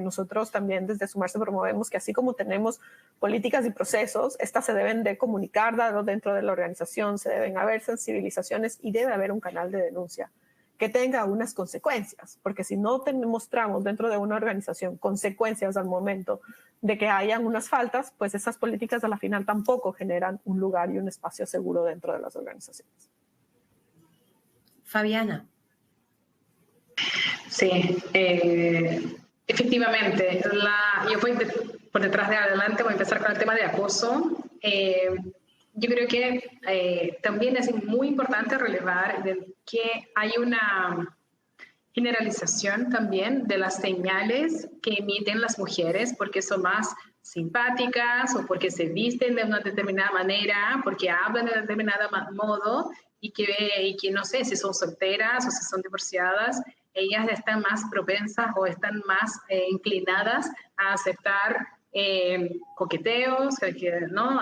nosotros también desde Sumarse promovemos que así como tenemos políticas y procesos, estas se deben de comunicar dentro de la organización, se deben haber sensibilizaciones y debe haber un canal de denuncia que tenga unas consecuencias, porque si no mostramos dentro de una organización consecuencias al momento de que hayan unas faltas, pues esas políticas a la final tampoco generan un lugar y un espacio seguro dentro de las organizaciones. Fabiana. Sí, efectivamente. Yo voy por detrás de adelante, voy a empezar con el tema de acoso. Yo creo que también es muy importante relevar que hay una generalización también de las señales que emiten las mujeres porque son más simpáticas o porque se visten de una determinada manera, porque hablan de un determinado modo y que no sé si son solteras o si son divorciadas, ellas están más propensas o están más inclinadas a aceptar coqueteos, ¿no?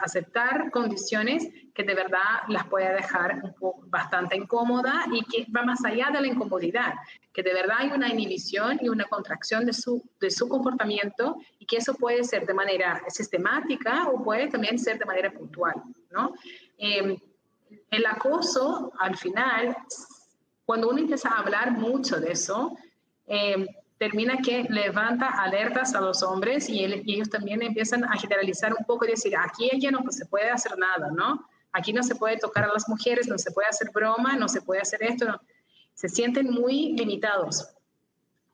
Aceptar condiciones que de verdad las puede dejar bastante incómoda y que va más allá de la incomodidad, que de verdad hay una inhibición y una contracción de su comportamiento y que eso puede ser de manera sistemática o puede también ser de manera puntual, ¿no? El acoso, al final, cuando uno empieza a hablar mucho de eso, termina que levanta alertas a los hombres y ellos también empiezan a generalizar un poco y decir, aquí ya no se puede hacer nada, ¿no? Aquí no se puede tocar a las mujeres, no se puede hacer broma, no se puede hacer esto. No. Se sienten muy limitados.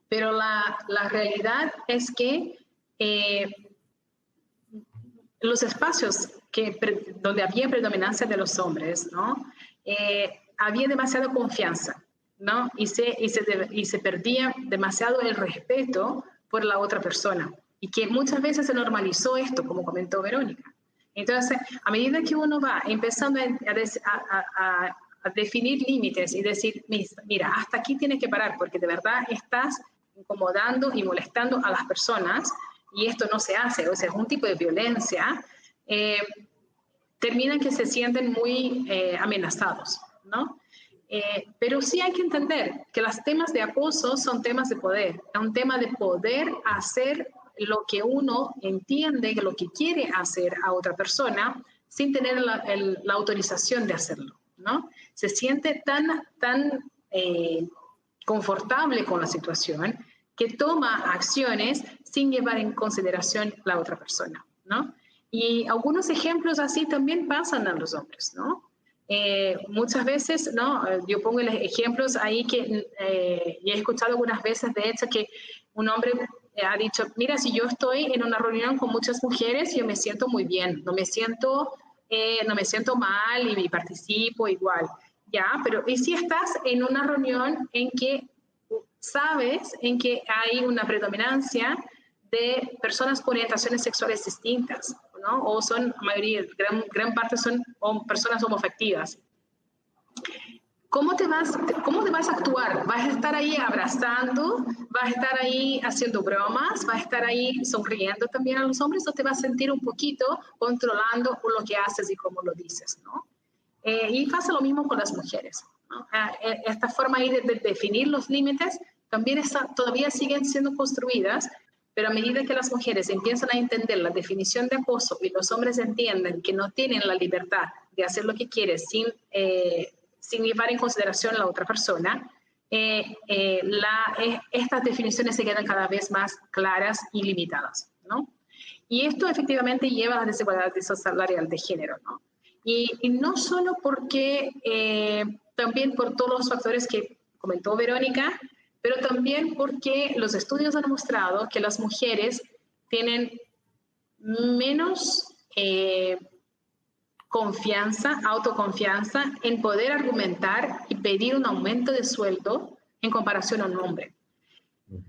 Pero la realidad es que los espacios donde había predominancia de los hombres, ¿no? Había demasiada confianza, ¿no? Y se perdía demasiado el respeto por la otra persona. Y que muchas veces se normalizó esto, como comentó Verónica. Entonces, a medida que uno va empezando a definir límites y decir, mira, hasta aquí tienes que parar, porque de verdad estás incomodando y molestando a las personas, y esto no se hace, o sea, es un tipo de violencia, terminan que se sienten muy amenazados, ¿no? Pero sí hay que entender que los temas de acoso son temas de poder, es un tema de poder hacer lo que uno entiende, lo que quiere hacer a otra persona sin tener la autorización de hacerlo, ¿no? Se siente tan confortable con la situación que toma acciones sin llevar en consideración la otra persona, ¿no? Y algunos ejemplos así también pasan a los hombres, ¿no? Muchas veces, ¿no? Yo pongo los ejemplos ahí que he escuchado algunas veces, de hecho, que un hombre ha dicho, mira, si yo estoy en una reunión con muchas mujeres, yo me siento muy bien, no me siento mal y participo igual, ¿ya? Pero ¿y si estás en una reunión en que sabes en que hay una predominancia de personas con orientaciones sexuales distintas, ¿no? O son, la mayoría, gran parte son personas homoafectivas? ¿Cómo te vas a actuar? ¿Vas a estar ahí abrazando? ¿Vas a estar ahí haciendo bromas? ¿Vas a estar ahí sonriendo también a los hombres? ¿O te vas a sentir un poquito controlando lo que haces y cómo lo dices, ¿no? Y pasa lo mismo con las mujeres, ¿no? Esta forma ahí de definir los límites también todavía siguen siendo construidas, pero a medida que las mujeres empiezan a entender la definición de acoso y los hombres entienden que no tienen la libertad de hacer lo que quieren sin llevar en consideración a la otra persona, estas definiciones se quedan cada vez más claras y limitadas, ¿no? Y esto efectivamente lleva a la desigualdad salarial de género, ¿no? Y no solo porque, también por todos los factores que comentó Verónica, pero también porque los estudios han mostrado que las mujeres tienen menos autoconfianza en poder argumentar y pedir un aumento de sueldo en comparación a un hombre.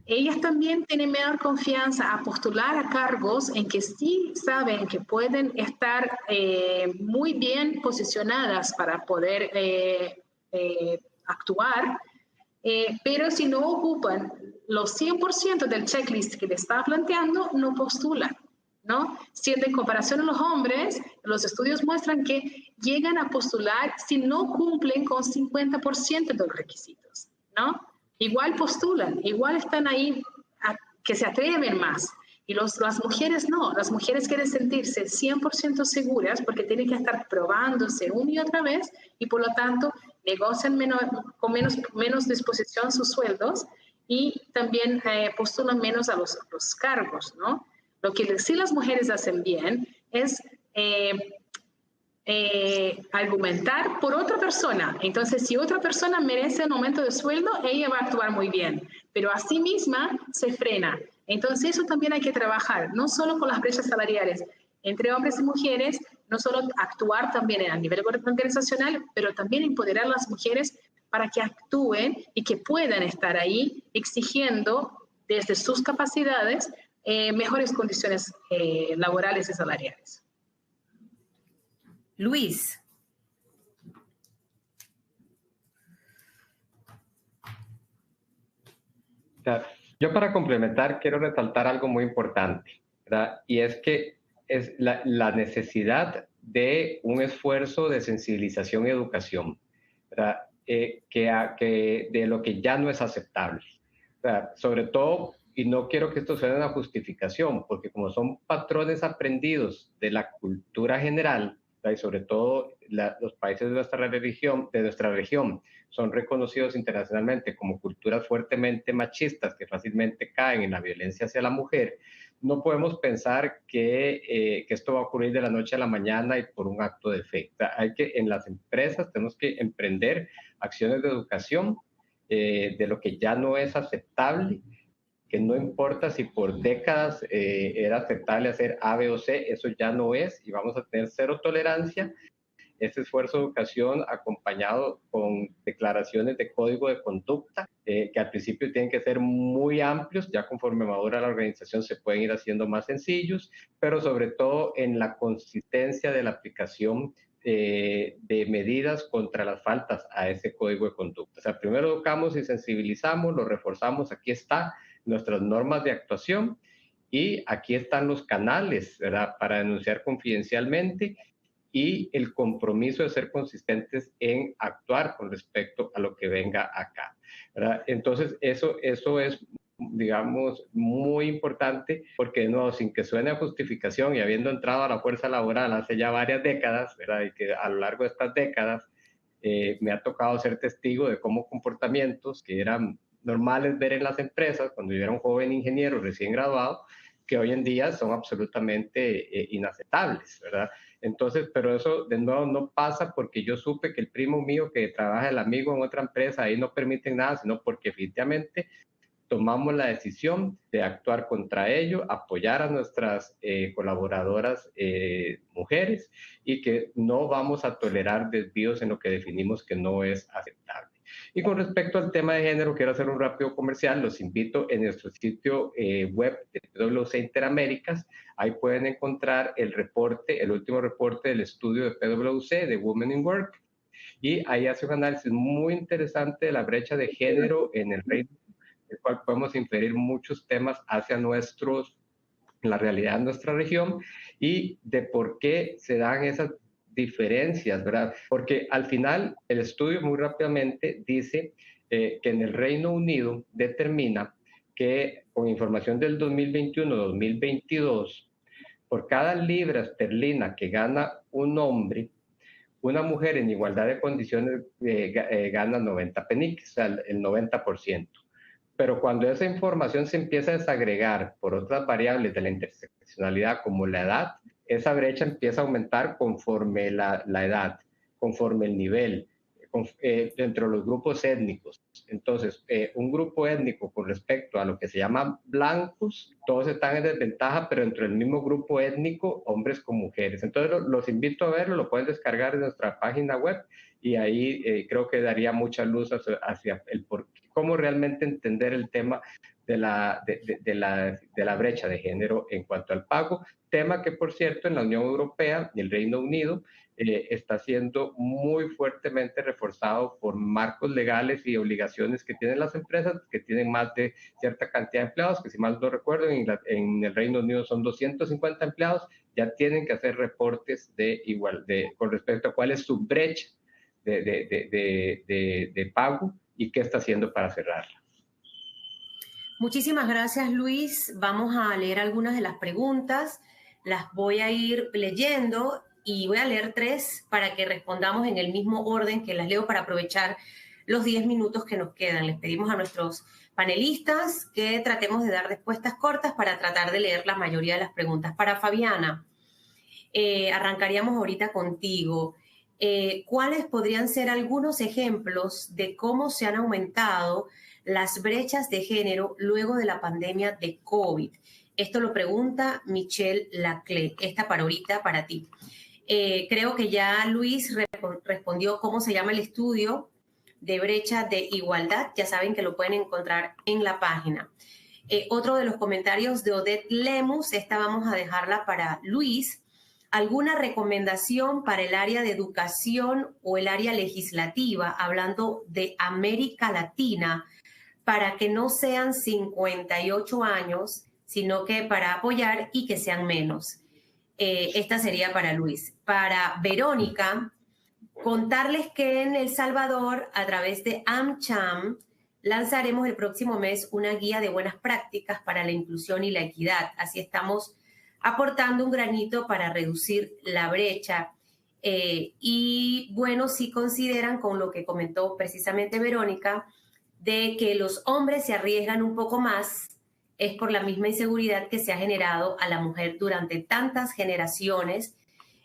Ellas también tienen menor confianza a postular a cargos en que sí saben que pueden estar muy bien posicionadas para poder actuar, pero si no ocupan los 100% del checklist que le está planteando, no postulan, ¿no? Siendo en comparación a los hombres, los estudios muestran que llegan a postular si no cumplen con 50% de los requisitos, ¿no? Igual postulan, igual están ahí que se atreven más. Y las mujeres no, las mujeres quieren sentirse 100% seguras porque tienen que estar probándose una y otra vez y por lo tanto negocian con menos disposición sus sueldos y también postulan menos a los cargos, ¿no? Lo que sí las mujeres hacen bien es argumentar por otra persona. Entonces, si otra persona merece un aumento de sueldo, ella va a actuar muy bien, pero a sí misma se frena. Entonces, eso también hay que trabajar, no solo con las brechas salariales entre hombres y mujeres, no solo actuar también a nivel organizacional, pero también empoderar a las mujeres para que actúen y que puedan estar ahí exigiendo desde sus capacidades mejores condiciones laborales y salariales. Luis. Yo para complementar quiero resaltar algo muy importante, ¿verdad? Y es que es la necesidad de un esfuerzo de sensibilización y educación, ¿verdad? Que de lo que ya no es aceptable, ¿verdad? Sobre todo, y no quiero que esto sea una justificación, porque como son patrones aprendidos de la cultura general, ¿verdad? Y sobre todo los países de nuestra región son reconocidos internacionalmente como culturas fuertemente machistas que fácilmente caen en la violencia hacia la mujer, no podemos pensar que esto va a ocurrir de la noche a la mañana y por un acto de fe. O sea, en las empresas tenemos que emprender acciones de educación de lo que ya no es aceptable, que no importa si por décadas era aceptable hacer A, B o C, eso ya no es y vamos a tener cero tolerancia. Este esfuerzo de educación acompañado con declaraciones de código de conducta que al principio tienen que ser muy amplios, ya conforme madura la organización se pueden ir haciendo más sencillos, pero sobre todo en la consistencia de la aplicación de medidas contra las faltas a ese código de conducta. O sea, primero educamos y sensibilizamos, lo reforzamos, aquí está nuestras normas de actuación y aquí están los canales, ¿verdad?, para denunciar confidencialmente y el compromiso de ser consistentes en actuar con respecto a lo que venga acá, ¿verdad? Entonces, eso es, digamos, muy importante porque, de nuevo, sin que suene a justificación y habiendo entrado a la fuerza laboral hace ya varias décadas, ¿verdad? Y que a lo largo de estas décadas me ha tocado ser testigo de cómo comportamientos que eran normales ver en las empresas cuando yo era un joven ingeniero recién graduado, que hoy en día son absolutamente inaceptables, ¿verdad? Entonces, pero eso de nuevo no pasa porque yo supe que el primo mío que trabaja el amigo en otra empresa, ahí no permiten nada, sino porque definitivamente tomamos la decisión de actuar contra ello, apoyar a nuestras colaboradoras mujeres y que no vamos a tolerar desvíos en lo que definimos que no es aceptable. Y con respecto al tema de género, quiero hacer un rápido comercial. Los invito en nuestro sitio web de PwC Interaméricas. Ahí pueden encontrar el último reporte del estudio de PwC, de Women in Work. Y ahí hace un análisis muy interesante de la brecha de género en el Reino Unido, el cual podemos inferir muchos temas hacia la realidad de nuestra región y de por qué se dan esas diferencias, ¿verdad? Porque al final el estudio muy rápidamente dice que en el Reino Unido determina que con información del 2021-2022, por cada libra esterlina que gana un hombre, una mujer en igualdad de condiciones gana 90 peniques, o sea, el 90%. Pero cuando esa información se empieza a desagregar por otras variables de la interseccionalidad como la edad, esa brecha empieza a aumentar conforme la edad, conforme el nivel, entre los grupos étnicos. Entonces, un grupo étnico con respecto a lo que se llama blancos, todos están en desventaja, pero dentro del mismo grupo étnico, hombres con mujeres. Entonces, los invito a verlo, lo pueden descargar en nuestra página web y ahí creo que daría mucha luz hacia cómo realmente entender el tema de la brecha de género en cuanto al pago, tema que, por cierto, en la Unión Europea y el Reino Unido está siendo muy fuertemente reforzado por marcos legales y obligaciones que tienen las empresas que tienen más de cierta cantidad de empleados, que si mal no recuerdo, en el Reino Unido son 250 empleados, ya tienen que hacer reportes con respecto a cuál es su brecha de pago y qué está haciendo para cerrarla. Muchísimas gracias, Luis. Vamos a leer algunas de las preguntas. Las voy a ir leyendo y voy a leer 3 para que respondamos en el mismo orden que las leo para aprovechar los 10 minutos que nos quedan. Les pedimos a nuestros panelistas que tratemos de dar respuestas cortas para tratar de leer la mayoría de las preguntas. Para Fabiana, arrancaríamos ahorita contigo. ¿Cuáles podrían ser algunos ejemplos de cómo se han aumentado las brechas de género luego de la pandemia de COVID? Esto lo pregunta Michelle Laclé. Esta para ahorita, para ti. Creo que ya Luis respondió cómo se llama el estudio de brecha de igualdad. Ya saben que lo pueden encontrar en la página. Otro de los comentarios de Odette Lemus, esta vamos a dejarla para Luis. ¿Alguna recomendación para el área de educación o el área legislativa, hablando de América Latina, para que no sean 58 años, sino que para apoyar y que sean menos? Esta sería para Luis. Para Verónica, contarles que en El Salvador, a través de AmCham, lanzaremos el próximo mes una guía de buenas prácticas para la inclusión y la equidad. Así estamos aportando un granito para reducir la brecha. Y bueno, si consideran, con lo que comentó precisamente Verónica, de que los hombres se arriesgan un poco más, es por la misma inseguridad que se ha generado a la mujer durante tantas generaciones,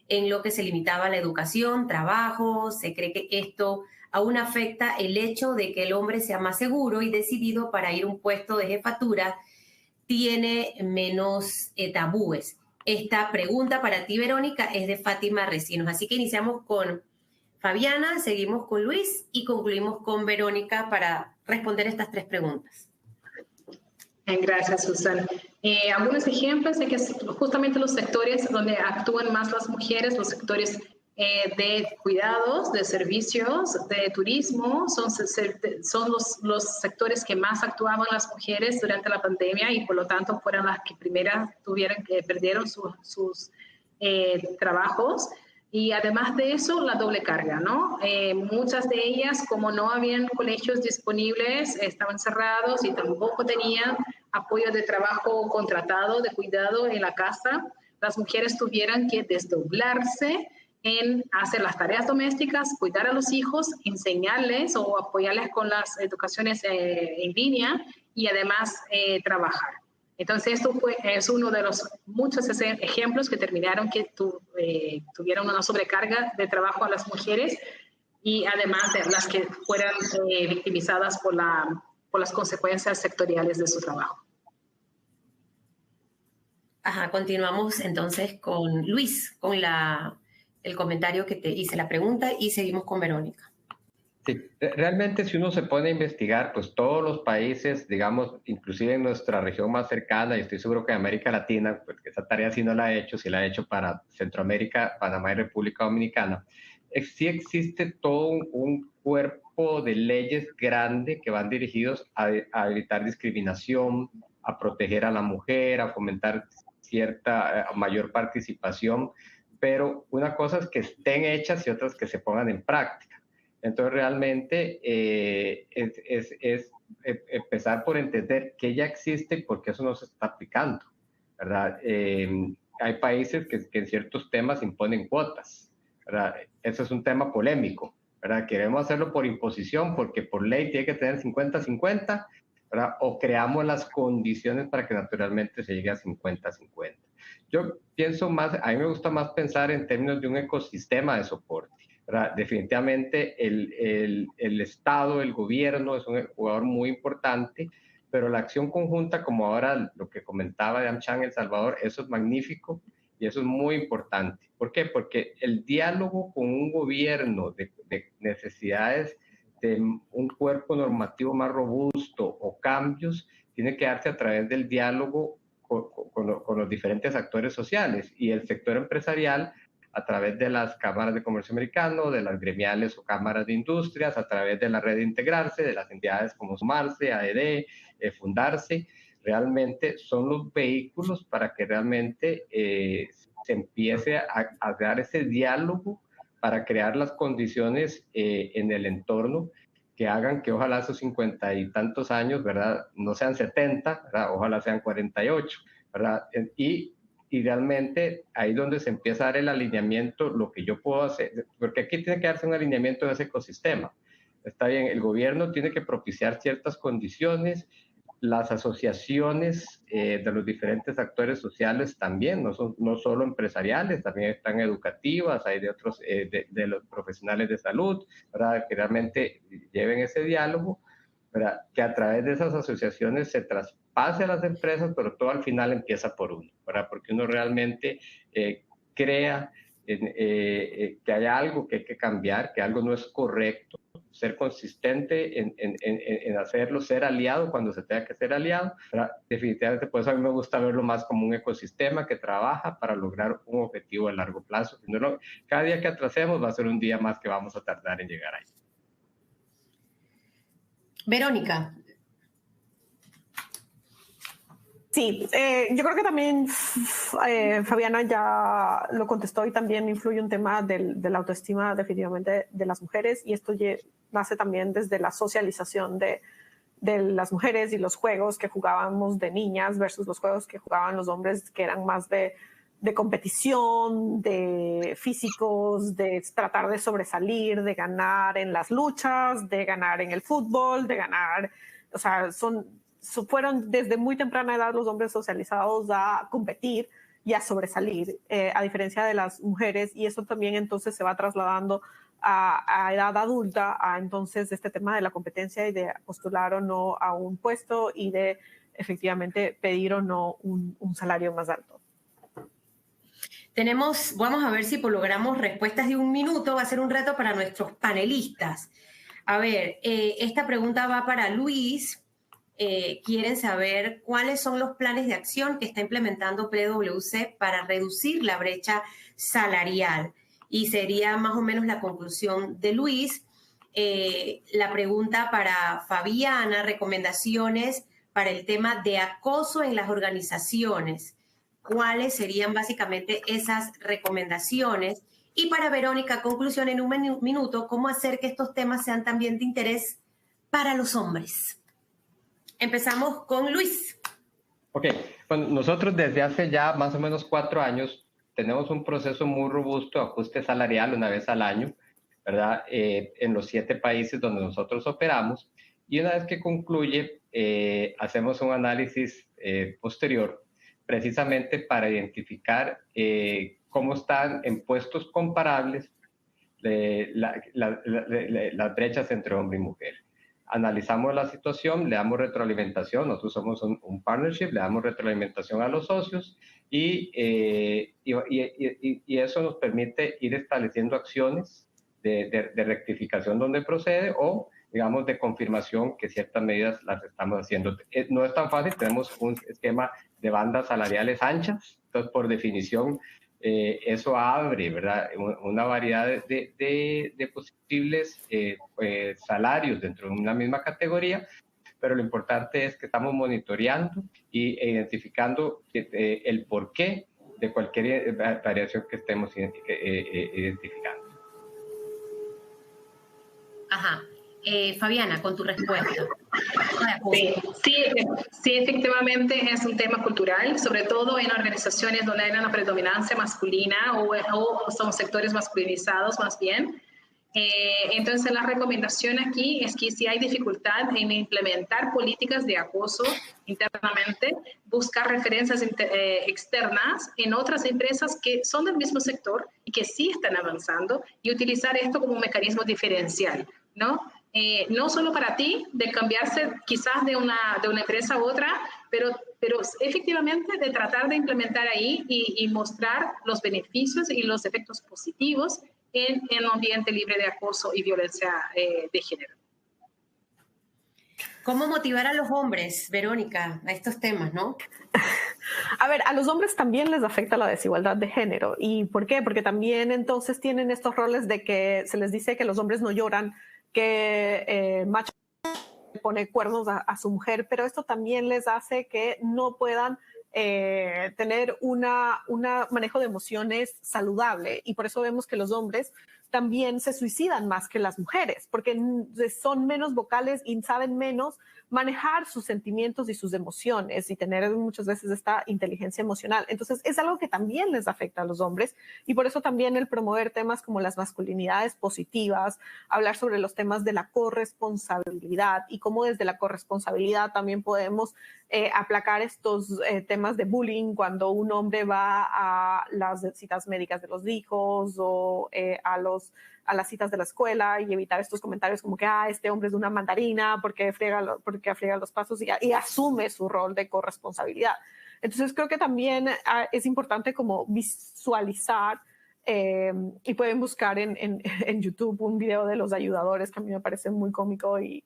en lo que se limitaba la educación, trabajo. Se cree que esto aún afecta el hecho de que el hombre sea más seguro y decidido para ir a un puesto de jefatura, tiene menos tabúes. Esta pregunta para ti, Verónica, es de Fátima Recinos. Así que iniciamos con Fabiana, seguimos con Luis y concluimos con Verónica para responder estas 3 preguntas. Gracias, Susan. Algunos ejemplos de que justamente los sectores donde actúan más las mujeres, los sectores de cuidados, de servicios, de turismo, son los sectores que más actuaban las mujeres durante la pandemia y por lo tanto fueron las que primeras perdieron sus trabajos. Y además de eso, la doble carga, ¿no? Muchas de ellas, como no habían colegios disponibles, estaban cerrados y tampoco tenían apoyo de trabajo contratado, de cuidado en la casa. Las mujeres tuvieron que desdoblarse en hacer las tareas domésticas, cuidar a los hijos, enseñarles o apoyarles con las educaciones en línea y además trabajar. Entonces, esto es uno de los muchos ejemplos que terminaron que tuvieron una sobrecarga de trabajo a las mujeres y además de las que fueran victimizadas por las consecuencias sectoriales de su trabajo. Ajá, continuamos entonces con Luis, con el comentario que te hice, la pregunta, y seguimos con Verónica. Sí, realmente si uno se pone a investigar, pues todos los países, digamos, inclusive en nuestra región más cercana, y estoy seguro que en América Latina, pues esa tarea sí no la ha hecho, sí la ha hecho para Centroamérica, Panamá y República Dominicana, sí existe todo un cuerpo de leyes grande que van dirigidos a evitar discriminación, a proteger a la mujer, a fomentar cierta mayor participación, pero una cosa es que estén hechas y otras que se pongan en práctica. Entonces, realmente es empezar por entender que ya existe y por qué eso no se está aplicando, ¿verdad? Hay países que en ciertos temas imponen cuotas, ¿verdad? Eso es un tema polémico, ¿verdad? Queremos hacerlo por imposición, porque por ley tiene que tener 50-50, ¿verdad? O creamos las condiciones para que naturalmente se llegue a 50-50. Yo pienso más, a mí me gusta más pensar en términos de un ecosistema de soporte. Definitivamente el Estado, el gobierno es un jugador muy importante, pero la acción conjunta, como ahora lo que comentaba de AmCham en El Salvador, eso es magnífico y eso es muy importante. ¿Por qué? Porque el diálogo con un gobierno de necesidades de un cuerpo normativo más robusto o cambios tiene que darse a través del diálogo con los diferentes actores sociales y el sector empresarial a través de las cámaras de comercio americano, de las gremiales o cámaras de industrias, a través de la red de integrarse, de las entidades como Sumarse, AED, Fundarse, realmente son los vehículos para que realmente se empiece a dar ese diálogo para crear las condiciones en el entorno que hagan que ojalá sus 50 y tantos años, ¿verdad?, no sean 70, ¿verdad?, ojalá sean 48, ¿verdad? Y realmente ahí donde se empieza a dar el alineamiento, lo que yo puedo hacer, porque aquí tiene que darse un alineamiento de ese ecosistema. Está bien, el gobierno tiene que propiciar ciertas condiciones, las asociaciones de los diferentes actores sociales también, no solo empresariales, también están educativas, hay de otros, de los profesionales de salud, ¿verdad?, que realmente lleven ese diálogo, ¿verdad?, que a través de esas asociaciones se traspase a las empresas, pero todo al final empieza por uno, ¿verdad?, porque uno realmente crea que hay algo que hay que cambiar, que algo no es correcto, ser consistente en hacerlo, ser aliado cuando se tenga que ser aliado. Definitivamente, pues a mí me gusta verlo más como un ecosistema que trabaja para lograr un objetivo a largo plazo. Cada día que atrasemos va a ser un día más que vamos a tardar en llegar ahí. Verónica. Sí, yo creo que también Fabiana ya lo contestó y también influye un tema de la autoestima definitivamente de las mujeres, y esto nace también desde la socialización de las mujeres y los juegos que jugábamos de niñas versus los juegos que jugaban los hombres, que eran más de competición, de físicos, de tratar de sobresalir, de ganar en las luchas, de ganar en el fútbol, de ganar, o sea, fueron desde muy temprana edad los hombres socializados a competir y a sobresalir, a diferencia de las mujeres, y eso también entonces se va trasladando a edad adulta, a entonces este tema de la competencia y de postular o no a un puesto y de efectivamente pedir o no un salario más alto. Vamos a ver si logramos respuestas de 1 minuto, va a ser un reto para nuestros panelistas. A ver, esta pregunta va para Luis. Quieren saber cuáles son los planes de acción que está implementando PwC para reducir la brecha salarial. Y sería más o menos la conclusión de Luis. La pregunta para Fabiana, recomendaciones para el tema de acoso en las organizaciones. ¿Cuáles serían básicamente esas recomendaciones? Y para Verónica, conclusión en 1 minuto, ¿cómo hacer que estos temas sean también de interés para los hombres? Empezamos con Luis. Ok, bueno, nosotros desde hace ya más o menos 4 años tenemos un proceso muy robusto de ajuste salarial una vez al año, ¿verdad? En los 7 países donde nosotros operamos, y una vez que concluye, hacemos un análisis posterior precisamente para identificar cómo están en puestos comparables las brechas entre hombre y mujer. Analizamos la situación, le damos retroalimentación, nosotros somos un partnership, le damos retroalimentación a los socios y eso nos permite ir estableciendo acciones de rectificación donde procede o, digamos, de confirmación que ciertas medidas las estamos haciendo. No es tan fácil, tenemos un esquema de bandas salariales anchas, entonces por definición eso abre, ¿verdad?, una variedad de posibles salarios dentro de una misma categoría, pero lo importante es que estamos monitoreando e identificando el porqué de cualquier variación que estemos identificando. Ajá. Fabiana, con tu respuesta. Sí, efectivamente es un tema cultural, sobre todo en organizaciones donde hay una predominancia masculina o son sectores masculinizados más bien. Entonces la recomendación aquí es que si hay dificultad en implementar políticas de acoso internamente, buscar referencias externas en otras empresas que son del mismo sector y que sí están avanzando, y utilizar esto como un mecanismo diferencial, ¿no? No solo para ti, de cambiarse quizás de una empresa a otra, pero efectivamente de tratar de implementar ahí y mostrar los beneficios y los efectos positivos en un ambiente libre de acoso y violencia de género. ¿Cómo motivar a los hombres, Verónica, a estos temas, no? A ver, a los hombres también les afecta la desigualdad de género. ¿Y por qué? Porque también entonces tienen estos roles de que se les dice que los hombres no lloran, que macho pone cuernos a su mujer, pero esto también les hace que no puedan tener un manejo de emociones saludable, y por eso vemos que los hombres también se suicidan más que las mujeres, porque son menos vocales y saben menos manejar sus sentimientos y sus emociones y tener muchas veces esta inteligencia emocional. Entonces es algo que también les afecta a los hombres, y por eso también el promover temas como las masculinidades positivas, hablar sobre los temas de la corresponsabilidad y cómo desde la corresponsabilidad también podemos aplacar estos temas de bullying cuando un hombre va a las citas médicas de los hijos o a las citas de la escuela, y evitar estos comentarios como que este hombre es una mandarina porque friega los pasos y asume su rol de corresponsabilidad. Entonces creo que también es importante como visualizar, y pueden buscar en YouTube un video de los ayudadores que a mí me parece muy cómico y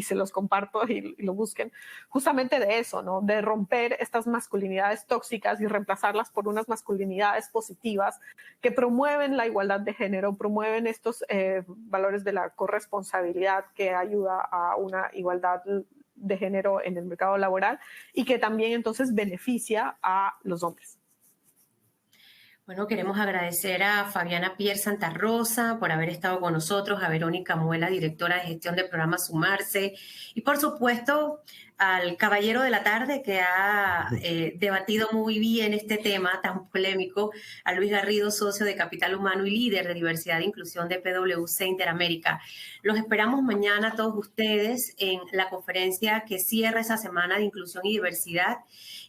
se los comparto y lo busquen, justamente de eso, ¿no? De romper estas masculinidades tóxicas y reemplazarlas por unas masculinidades positivas que promueven la igualdad de género, promueven estos valores de la corresponsabilidad que ayuda a una igualdad de género en el mercado laboral y que también entonces beneficia a los hombres. Bueno, queremos agradecer a Fabiana Pierre Santa Rosa por haber estado con nosotros, a Verónica Muela, directora de gestión del programa Sumarse, y por supuesto al caballero de la tarde que ha debatido muy bien este tema tan polémico, a Luis Garrido, socio de Capital Humano y líder de Diversidad e Inclusión de PwC Interamérica. Los esperamos mañana todos ustedes en la conferencia que cierra esa semana de inclusión y diversidad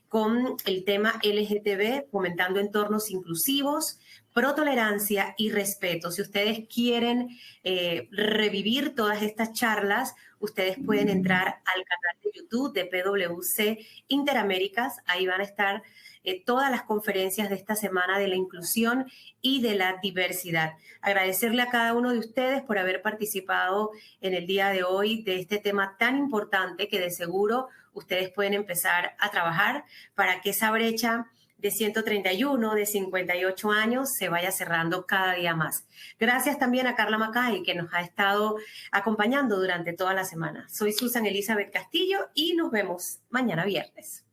con el tema LGTB, fomentando entornos inclusivos, protolerancia y respeto. Si ustedes quieren revivir todas estas charlas, ustedes pueden entrar al canal de YouTube de PwC Interaméricas. Ahí van a estar todas las conferencias de esta semana de la inclusión y de la diversidad. Agradecerle a cada uno de ustedes por haber participado en el día de hoy de este tema tan importante que de seguro ustedes pueden empezar a trabajar para que esa brecha de 131, de 58 años, se vaya cerrando cada día más. Gracias también a Carla Macay, que nos ha estado acompañando durante toda la semana. Soy Susan Elizabeth Castillo y nos vemos mañana viernes.